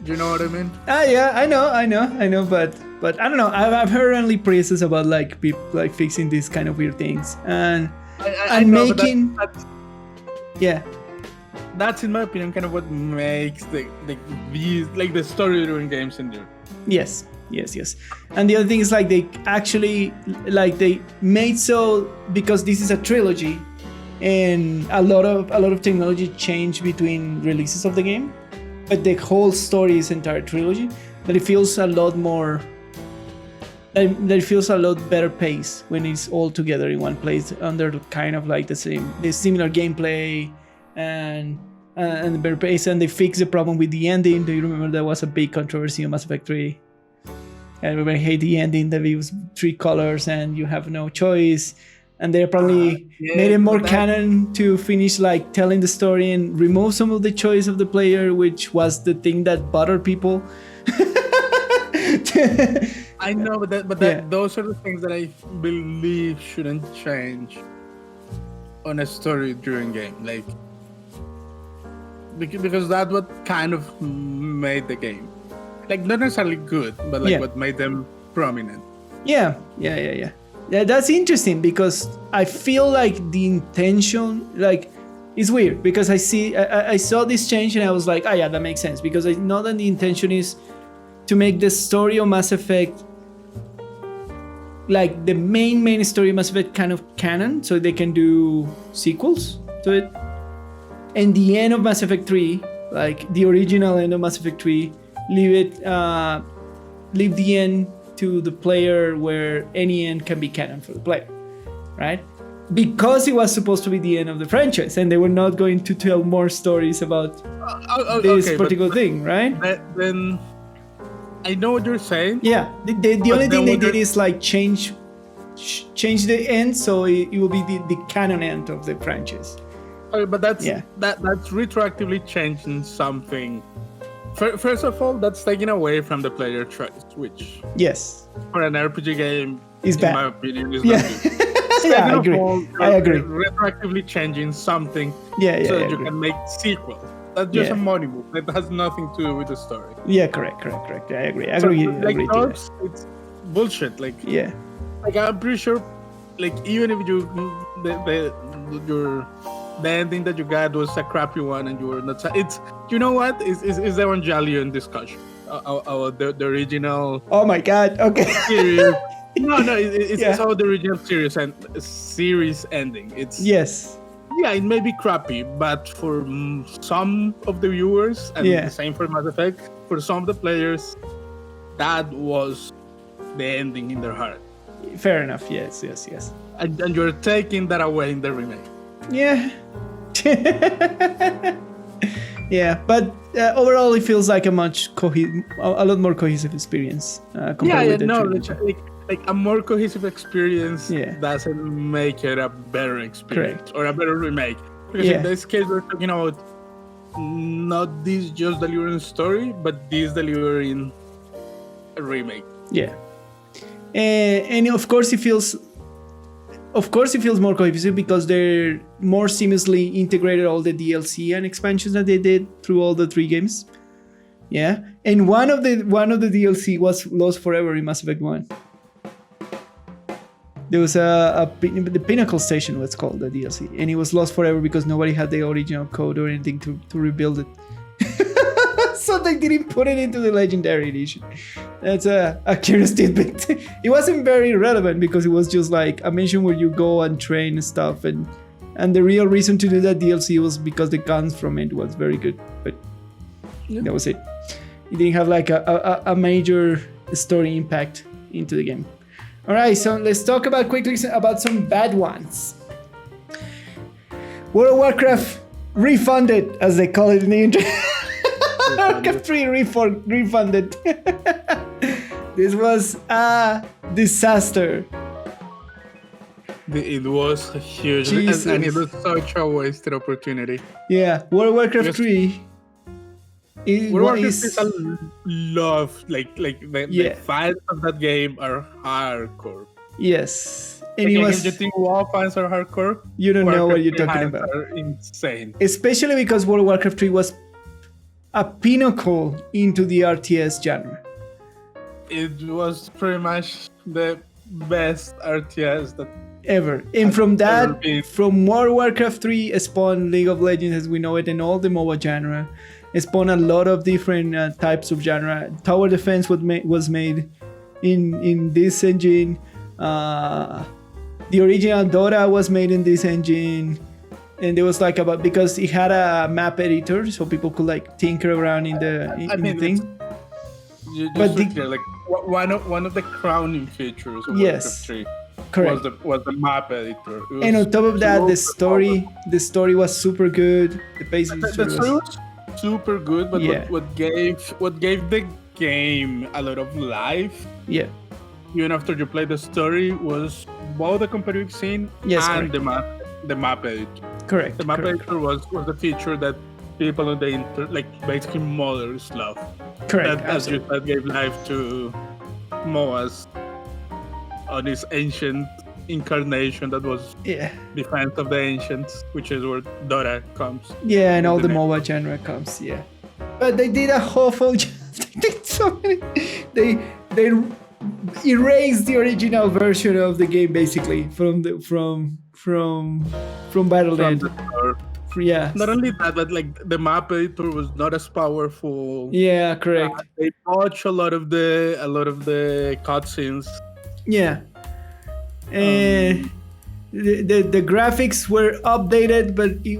Do you know what I mean? Yeah, I know, but I don't know. I've heard only praises about like people like fixing these kind of weird things and I know, but making. Yeah, that's in my opinion kind of what makes the story-driven games endure. yes, Yes. And the other thing is like they actually like they made so because this is a trilogy, and a lot of technology changed between releases of the game, but the whole story is entire trilogy. That it feels a lot more. That it feels a lot better pace when it's all together in one place under kind of like the similar gameplay and the better pace. And they fixed the problem with the ending. Do you remember there was a big controversy on Mass Effect 3? Everybody hate the ending that it was 3 colors and you have no choice. And they probably made it more canon to finish like telling the story and remove some of the choice of the player, which was the thing that bothered people. I know, but those are the things that I believe shouldn't change on a story-driven game, like because that's what kind of made the game, like not necessarily good, but like what made them prominent. Yeah, that's interesting because I feel like the intention, like, it's weird because I saw this change and I was like, that makes sense because I know that the intention is to make the story of Mass Effect, like the main story of Mass Effect, kind of canon, so they can do sequels to it. And the end of Mass Effect 3, like the original end of Mass Effect 3, leave the end to the player where any end can be canon for the player, right? Because it was supposed to be the end of the franchise, and they were not going to tell more stories about this particular thing, right? Then I know what you're saying. Yeah, the only thing they did is like change the end, so it will be the canon end of the franchise. But that's retroactively changing something. First of all, that's taking away from the player choice, which for an RPG game is bad. In my opinion, is not good. I agree. I agree. Retroactively changing something so that you can make sequels. That's just a money move. It has nothing to do with the story. Yeah, correct. I agree. It's bullshit. Like, like I'm pretty sure, like even if the ending that you got was a crappy one, and you were not. It's is the Evangelion discussion about the original. Oh my God! Okay. Series. It's all the original series ending. It's it may be crappy, but for some of the viewers, and the same for Mass Effect, for some of the players, that was the ending in their heart. Fair enough. Yes. And you're taking that away in the remake. Yeah. But overall, it feels like a lot more cohesive experience compared with the trilogy. Like a more cohesive experience doesn't make it a better experience or a better remake. Because in this case, we're talking about not this just delivering story, but this delivering a remake. Yeah, and of course it feels more cohesive because they're more seamlessly integrated all the DLC and expansions that they did through all the 3 games. Yeah, and one of the DLC was Lost Forever in Mass Effect 1. There was the Pinnacle Station was called the DLC, and it was lost forever because nobody had the original code or anything to rebuild it. So they didn't put it into the Legendary Edition. That's a curious tidbit. It wasn't very relevant because it was just like a mission where you go and train and stuff, and the real reason to do that DLC was because the guns from it was very good, but that was it. It didn't have like a major story impact into the game. All right, so let's talk quickly about some bad ones. World of Warcraft refunded, as they call it in the internet. Warcraft 3 refunded. This was a disaster. It was huge, and it was such a wasted opportunity. Yeah, World of Warcraft 3. World of Warcraft is a love, like the fans of that game are hardcore. Yes, and you think WoW fans are hardcore? You don't know what you're talking about. Are insane. Especially because World of Warcraft 3 was a pinnacle into the RTS genre. It was pretty much the best RTS that ever. And from World of Warcraft 3 spawned League of Legends as we know it, and all the MOBA genre. spawned a lot of different types of genre. Tower defense was made in this engine. The original Dota was made in this engine, and it was like because it had a map editor, so people could like tinker around in the thing. But like one of the crowning features of Warcraft 3 was the map editor. And on top of that, the story was super good. The story was super good, but what gave the game a lot of life, even after you played the story, was both the competitive scene and the map editor. Correct. The map editor was the feature that people on the basically modders love. Correct. That, as you said, gave life to MOAs on this ancient incarnation that was Defense of the Ancients, which is where Dota comes. Yeah, and all the MOBA genre comes. Yeah, but they did a awful job. They did so many. They erased the original version of the game basically from Battle.net. Yeah. Not only that, but like the map editor was not as powerful. Yeah, correct. They botched a lot of the cutscenes. Yeah. And the graphics were updated, but they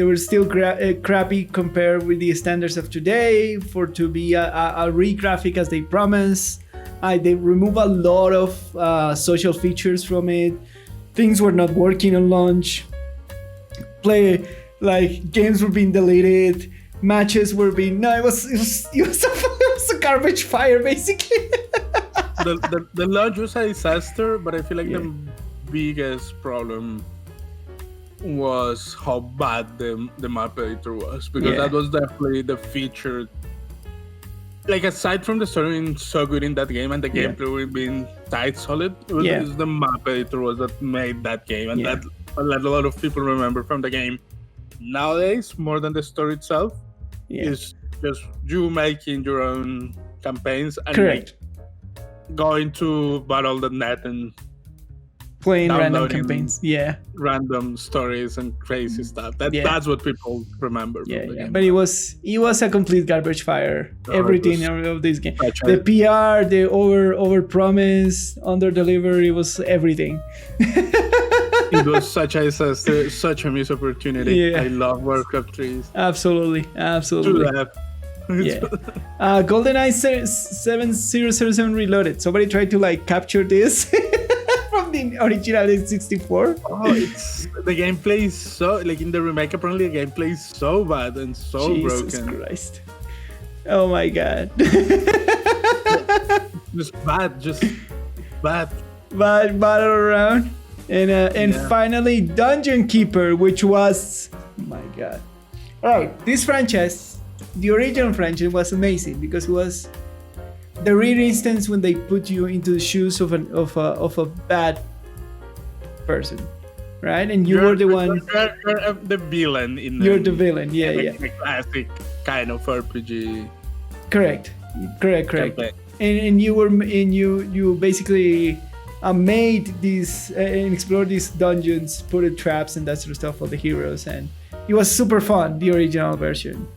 were still crappy compared with the standards of today. For to be a re-graphic as they promised, they remove a lot of social features from it. Things were not working on launch. Games were being deleted, matches were being it was a garbage fire basically. the launch was a disaster, but I feel like the biggest problem was how bad the map editor was, because that was definitely the feature. Like, aside from the story being so good in that game and the gameplay being tight solid, it was the map editor was that made that game, and that a lot of people remember from the game. Nowadays, more than the story itself, is just you making your own campaigns and going to Battle.net and playing random campaigns. Random stories and crazy stuff. That's what people remember. From the game. But it was a complete garbage fire. Everything of this game. The PR, the over promise, under deliver, it was everything. It was such a disaster, such a missed opportunity. I love Warcraft 3. Absolutely. GoldenEye 7007 Reloaded. Somebody tried to capture this from the original N64. The gameplay is so in the remake. Apparently, the gameplay is so bad and so broken. Jesus Christ! Oh my God! just bad all around. And finally, Dungeon Keeper, which was, oh my God! All right, this franchise, the original franchise, was amazing because it was the rare instance when they put you into the shoes of a bad person, right? And you're the one. You're the villain in. You're the villain, a classic kind of RPG. Correct. And you basically made these and explored these dungeons, put in traps and that sort of stuff for the heroes, and it was super fun. The original version.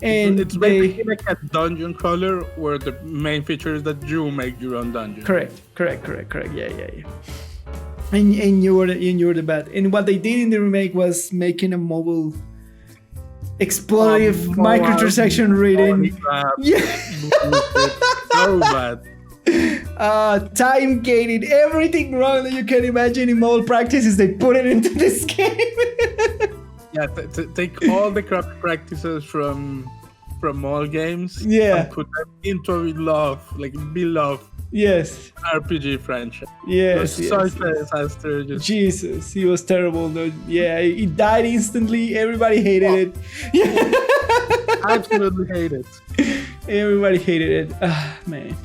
And it's basically like a dungeon crawler where the main feature is that you make your own dungeon. Correct. Yeah. And you were the bad. And what they did in the remake was making a mobile explorative microtransaction reading. So bad. Time gated, everything wrong that you can imagine in mobile practices, they put it into this game. Take all the crap practices from all games and put them into a beloved RPG franchise. Such a disaster. Jesus, he was terrible. He died instantly. Everybody hated it. Absolutely hated it. Everybody hated it. Man.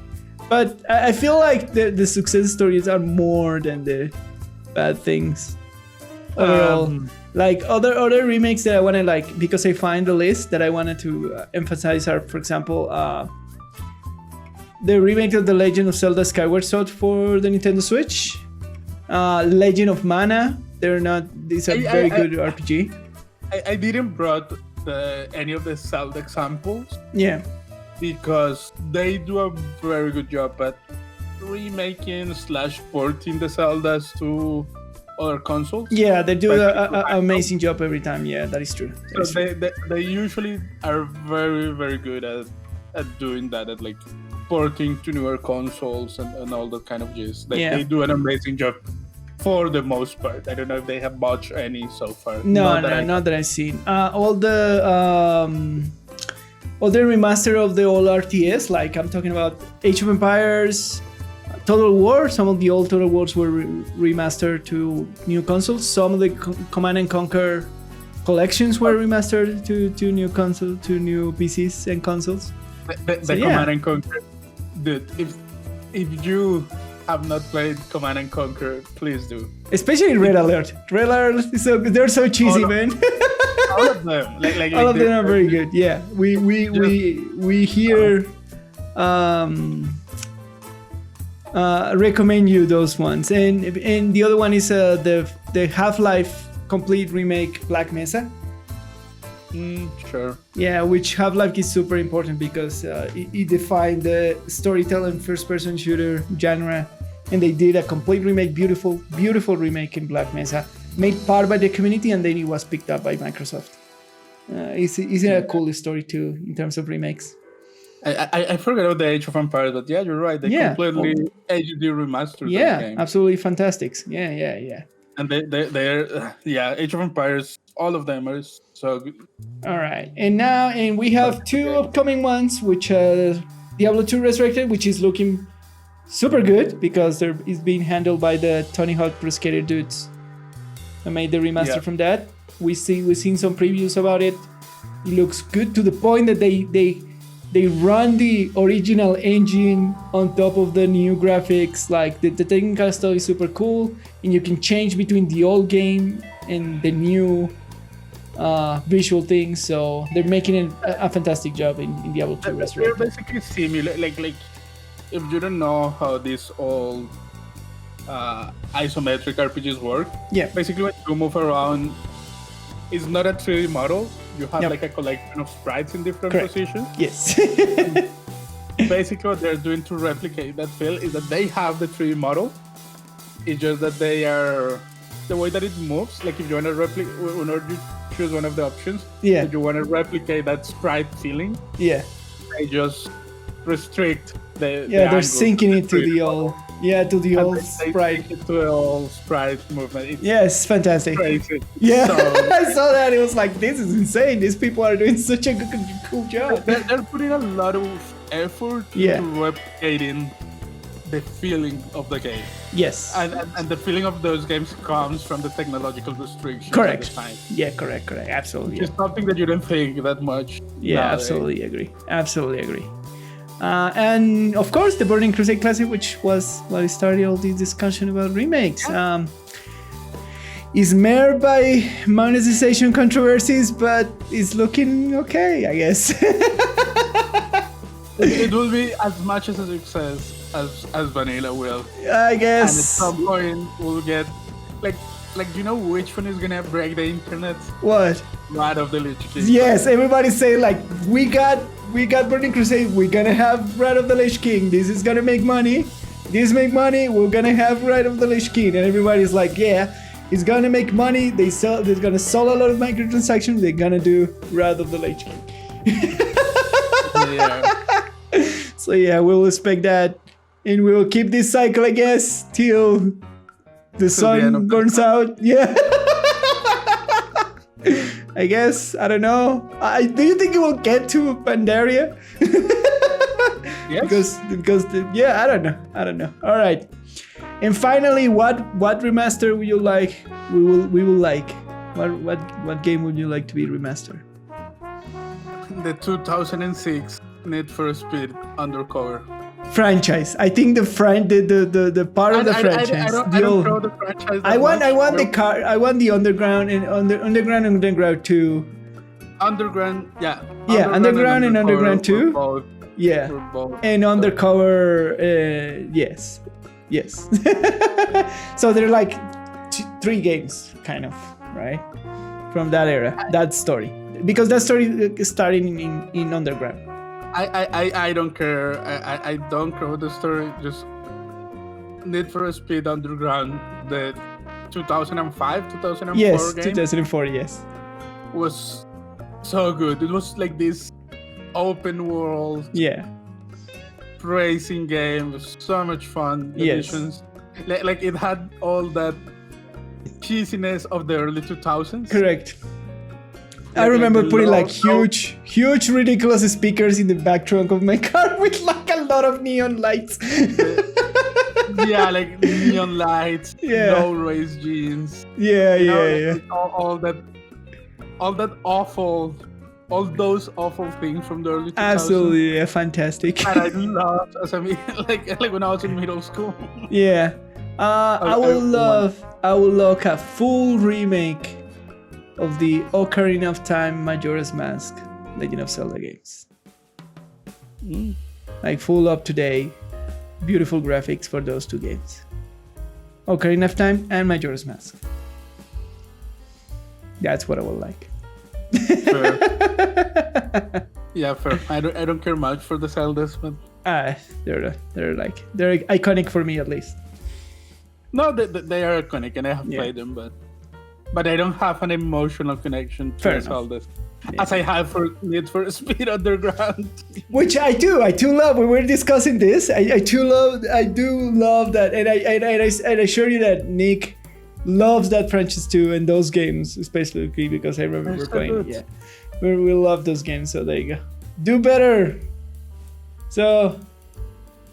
But I feel like the success stories are more than the bad things. Overall, other remakes that I want to because I find the list that I wanted to emphasize are, for example, the remake of The Legend of Zelda Skyward Sword for the Nintendo Switch, Legend of Mana. These are very good RPG. I didn't brought any of the Zelda examples. Yeah. Because they do a very good job at remaking / porting the Zeldas to other consoles. Yeah, they do an amazing job every time. Yeah, that is true. So they usually are very, very good at doing that, at like porting to newer consoles and all that kind of jazz. They do an amazing job for the most part. I don't know if they have botched any so far. Not that I've seen. All the remaster of the old RTS, like I'm talking about Age of Empires, Total War. Some of the old Total Wars were remastered to new consoles. Some of the Command and Conquer collections were remastered to new console, to new PCs and consoles. The Command and Conquer, dude. If you have not played Command and Conquer, please do. Especially Red Alert. Red Alert, they're so cheesy, man. All of them, all of them are very good. Yeah, we here recommend you those ones, and the other one is the Half-Life complete remake Black Mesa. Sure. Yeah, which Half-Life is super important because it defined the storytelling first-person shooter genre, and they did a complete remake, beautiful remake in Black Mesa, made part by the community, and then it was picked up by Microsoft. It's a cool story too in terms of remakes. I forgot about the Age of Empires, but yeah, you're right. They completely HD remastered. Yeah, game. Absolutely fantastic. Yeah. And they're Age of Empires, all of them are so good. All right, and we have two upcoming ones, which are Diablo 2 Resurrected, which is looking super good because it's being handled by the Tony Hawk Pro Skater dudes. I made the remaster from that. We've seen some previews about it. It looks good to the point that they run the original engine on top of the new graphics. Like the technical stuff is super cool, and you can change between the old game and the new visual things. So they're making a fantastic job in Diablo 2 Resurrected. They're basically similar. Like if you don't know how these old isometric RPGs work, basically when you move around, it's not a 3D model. You have like a collection of sprites in different positions. Yes. Basically what they're doing to replicate that feel is that they have the 3D model. It's just that they are the way that it moves. Like if you want to replicate, whenever you choose one of the options, if you want to replicate that sprite feeling, they just restrict the they're syncing it to the old old sprite. To the old sprite movement. It's fantastic. Crazy. Yeah, so, I saw that. It was like, this is insane. These people are doing such a cool job. They're putting a lot of effort into replicating the feeling of the game. Yes. And the feeling of those games comes from the technological restrictions. Correct. At the time. Yeah, correct. Absolutely. It's something that you don't think that much. Yeah, absolutely agree. And of course, the Burning Crusade Classic, which was what started all this discussion about remakes, is marred by monetization controversies, but it's looking okay, I guess. It will be as much as a success as vanilla will. I guess. And at some point, we'll get like you know which one is gonna break the internet? What? Wrath of the Lich King. Yes, everybody's saying like, we got Burning Crusade, we're gonna have Wrath of the Lich King, this is gonna make money, we're gonna have Wrath of the Lich King, and everybody's like, yeah, it's gonna make money, they're gonna sell a lot of microtransactions, they're gonna do Wrath of the Lich King. So we'll expect that, and we'll keep this cycle, I guess, till the sun burns out. I guess. I don't know. Do you think it will get to Pandaria? Yes. Because I don't know. All right. And finally, what remaster would you like? We will like. What game would you like to be remastered? The 2006 Need for Speed Undercover franchise. I think the part of the franchise. I don't know the franchise. I want the car. I want the Underground and Underground 2. Underground, Underground and Underground 2. Both. And Undercover, yes. So they're like 3 games, kind of, right? From that era, that story. because that story is starting in Underground. I don't care. I don't care what the story. Just Need for Speed Underground, the 2005, 2004 yes, game. 2004, yes. Was so good. It was like this open world racing game. It was so much fun. The missions, like it had all that cheesiness of the early 2000s. Correct. I remember putting like huge, ridiculous speakers in the back trunk of my car with like a lot of neon lights. Like neon lights, no race jeans. All those awful things from the early 2000s. Absolutely, fantastic. And I loved, like when I was in middle school. Yeah, I would love a full remake of the Ocarina of Time, Majora's Mask, Legend of Zelda games. Like full up to date, beautiful graphics for those two games. Ocarina of Time and Majora's Mask. That's what I would like. Fair. Yeah, fair. I don't care much for the Zeldas, but they're iconic for me at least. No, they are iconic, and I have played them, but I don't have an emotional connection to the Zeldas. As I have for Need for Speed Underground, which I do love. When we're discussing this, I do love that, and I assure you that Nick loves that franchise too, and those games especially because I remember playing. Yeah, we love those games. So there you go. Do better. So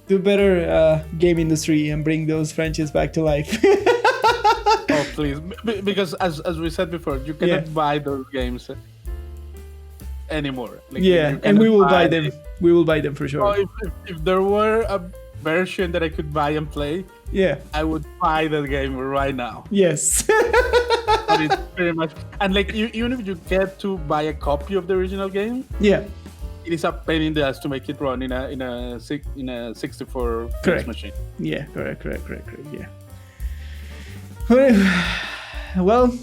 do better, game industry, and bring those franchises back to life. Oh please, because as we said before, you cannot buy those games anymore. And we will buy them. We will buy them for sure. So if there were a version that I could buy and play, I would buy that game right now. Yes. But it's very much, and like even if you get to buy a copy of the original game, it is a pain in the ass to make it run in a 64 bit machine. Yeah, correct. Yeah. Well,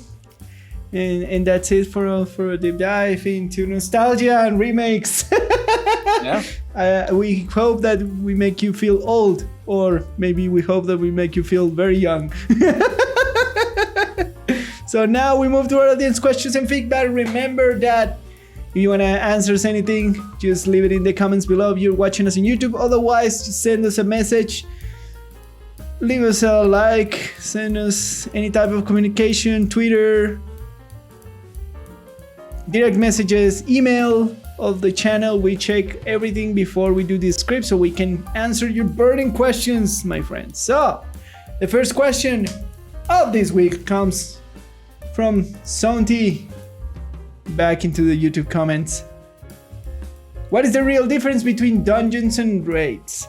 and that's it for a deep dive into nostalgia and remakes. We hope that we make you feel old, or maybe we hope that we make you feel very young. So now we move to our audience questions and feedback. Remember that if you want to answer us anything, just leave it in the comments below if you're watching us on YouTube. Otherwise, just send us a message. Leave us a like, send us any type of communication, Twitter, direct messages, email of the channel. We check everything before we do this script so we can answer your burning questions, my friends. So, the first question of this week comes from Sonti, back into the YouTube comments. What is the real difference between dungeons and raids?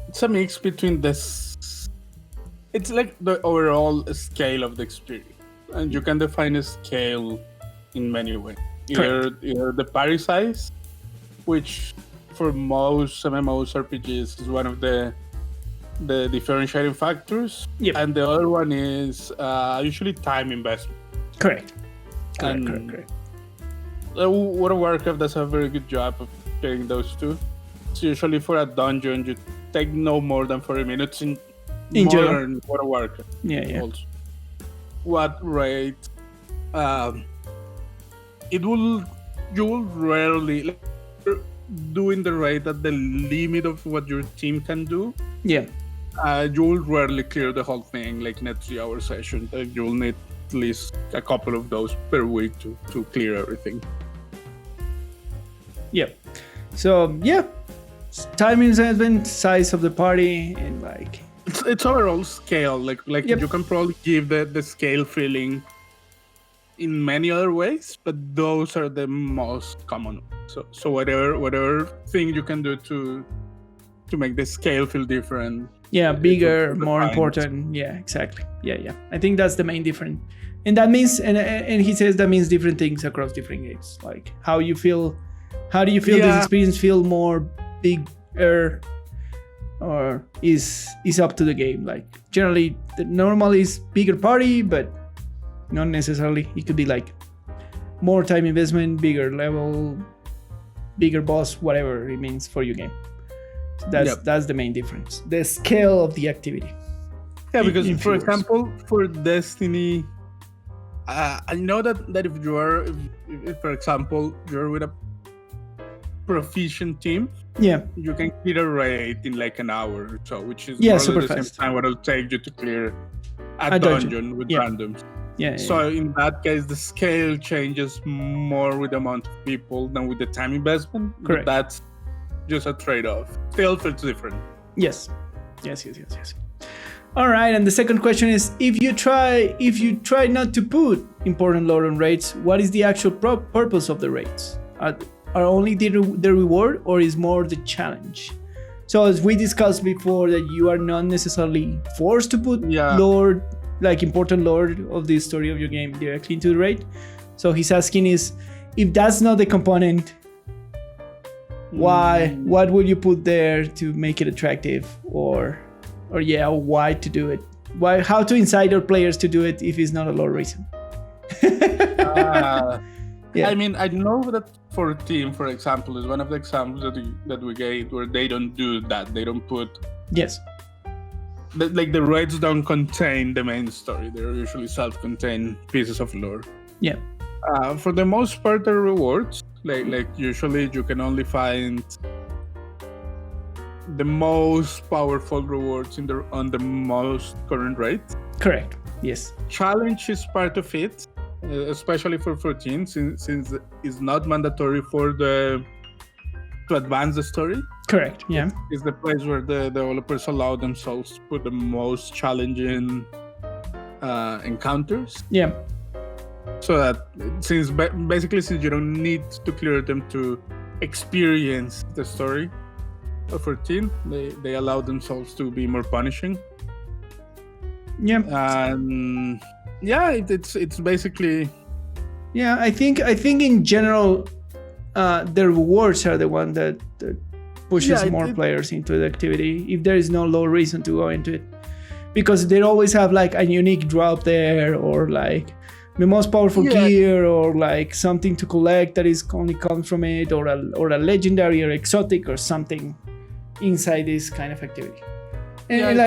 It's a mix between this. It's like the overall scale of the experience, and you can define a scale in many ways. Either the party size, which for most MMOs, RPGs is one of the differentiating factors, and the other one is usually time investment. Correct. World of Warcraft does a very good job of getting those two. So usually for a dungeon, you take no more than 40 minutes in modern World of Warcraft. Also. What raid? You will rarely doing the raid at the limit of what your team can do. You will rarely clear the whole thing like in a 3-hour session. You will need at least a couple of those per week to clear everything. So time investment, size of the party, and like it's overall scale. Like you can probably give the scale feeling in many other ways, but those are the most common. So whatever thing you can do to make the scale feel different. Bigger, more important. Exactly. I think that's the main difference. And that means, and he says that means different things across different games. Like how do you feel this experience feel more bigger or is up to the game. Like generally, the normal is bigger party, but not necessarily. It could be like more time investment, bigger level, bigger boss, whatever it means for your game. So that's the main difference. The scale of the activity. Yeah, because for example, for Destiny, I know that if you are, if for example you're with a proficient team, you can clear a raid in like an hour or so, which is more or less the same time what it'll take you to clear a dungeon with randoms. So in that case, the scale changes more with the amount of people than with the time investment. Correct. But that's just a trade-off. Still feels different. Yes. All right, and the second question is: if you try not to put important lore on raids, what is the actual purpose of the raids? Are only the reward, or is more the challenge? So as we discussed before, that you are not necessarily forced to put lore, like important lore of the story of your game, directly into the raid. So he's asking is, if that's not the component, why? What would you put there to make it attractive, or why to do it? Why? How to incite your players to do it if it's not a lore reason? I mean, I know that 14, for example, is one of the examples that we gave where they don't do that. They don't put. Yes. The raids don't contain the main story. They're usually self-contained pieces of lore. Yeah. For the most part, the rewards, like usually you can only find the most powerful rewards on the most current rate. Correct. Yes. Challenge is part of it, especially for 14, since it's not mandatory to advance the story. Correct. Yeah. It's the place where the developers allow themselves to put the most challenging encounters. Yeah. So that since you don't need to clear them to experience the story of 14, they allow themselves to be more punishing. Yeah. And it's basically. Yeah, I think in general, the rewards are the one that pushes more players into the activity if there is no low reason to go into it, because they always have like a unique drop there, or like the most powerful gear, or like something to collect that is only comes from it, or a legendary or exotic or something inside this kind of activity. And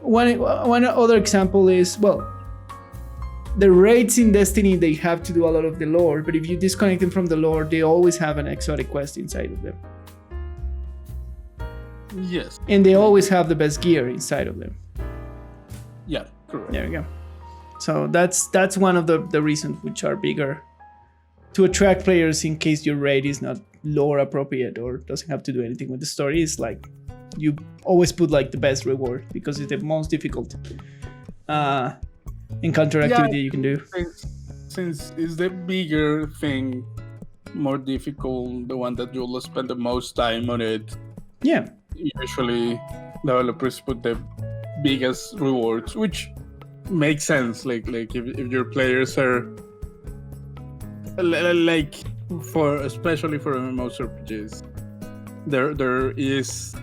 one other example is, well, the raids in Destiny, they have to do a lot of the lore, but if you disconnect them from the lore, they always have an exotic quest inside of them. Yes. And they always have the best gear inside of them. Yeah, correct. There we go. So that's one of the reasons which are bigger to attract players in case your raid is not lore appropriate or doesn't have to do anything with the story. Is like you always put like the best reward because it's the most difficult encounter activity you can do. Since it's the bigger thing, more difficult, the one that you'll spend the most time on it. Yeah. Usually developers put the biggest rewards, which makes sense. Like if your players are like especially for MMORPGs, there is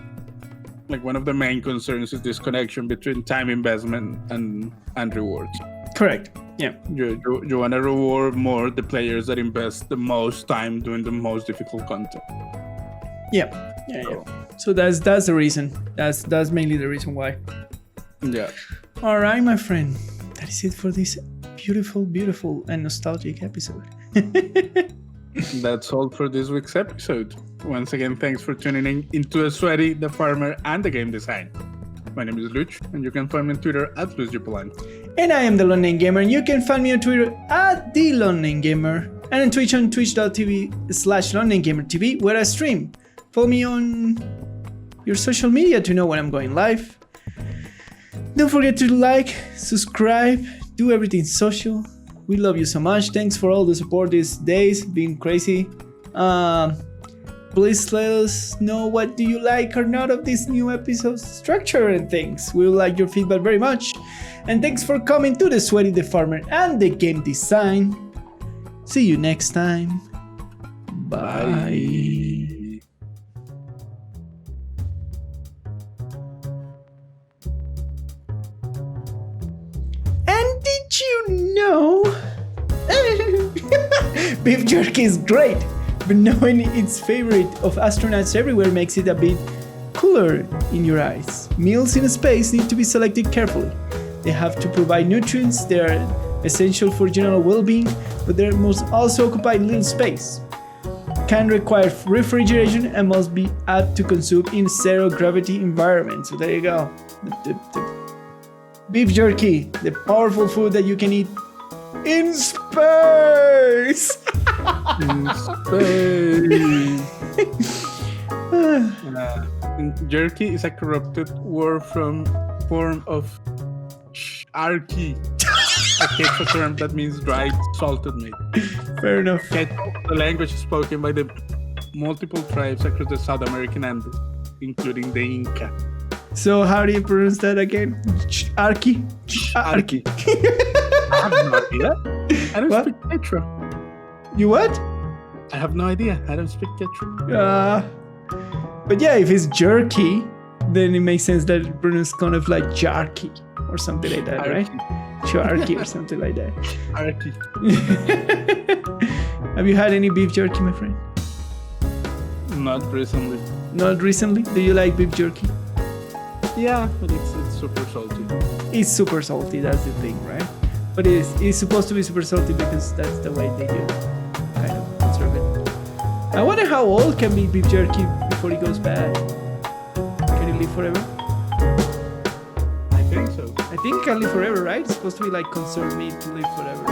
like one of the main concerns is this connection between time investment and rewards. Correct. Yeah. You want to reward more the players that invest the most time doing the most difficult content. Yeah. So that's the reason. That's mainly the reason why. Yeah. All right, my friend. That is it for this beautiful and nostalgic episode. That's all for this week's episode. Once again, thanks for tuning in into The Sweaty, The Farmer, and The Game Design. My name is Lucho, and you can find me on Twitter at LuzJupolan. And I am the Lone Name Gamer, and you can find me on Twitter at the Lone Name Gamer, and on Twitch on twitch.tv/LoneNameGamerTV, where I stream. Follow me on your social media to know when I'm going live. Don't forget to like, subscribe, do everything social. We love you so much. Thanks for all the support these days. Been crazy. Please let us know what do you like or not of this new episode structure and things. We would like your feedback very much. And thanks for coming to The Sweaty, The Farmer, and The Game Design. See you next time. Bye. Beef jerky is great, but knowing it's favorite of astronauts everywhere makes it a bit cooler in your eyes. Meals in space need to be selected carefully. They have to provide nutrients, they are essential for general well-being, but they must also occupy little space. Can require refrigeration and must be apt to consume in zero-gravity environments. So there you go. The beef jerky, the powerful food that you can eat in space. In space. Jerky is a corrupted word form of sharky, a Quechua term that means dried salted meat. Fair enough. Quechua, the language spoken by the multiple tribes across the South American Andes, including the Inca. So how do you pronounce that again? Arki? Arki. I have no idea. I don't speak Quechua. You what? I have no idea. I don't speak Quechua. But yeah, if it's jerky, then it makes sense that it pronounced kind of like jarky or something like that, right? Jarky or something like that. Arki. Have you had any beef jerky, my friend? Not recently. Not recently? Do you like beef jerky? Yeah, but it's super salty. It's super salty, that's the thing, right? But it's supposed to be super salty because that's the way they do kind of conserve it. I wonder how old can be beef jerky before it goes bad. Can it live forever? I think so. I think it can live forever, right? It's supposed to be like conserved meat to live forever.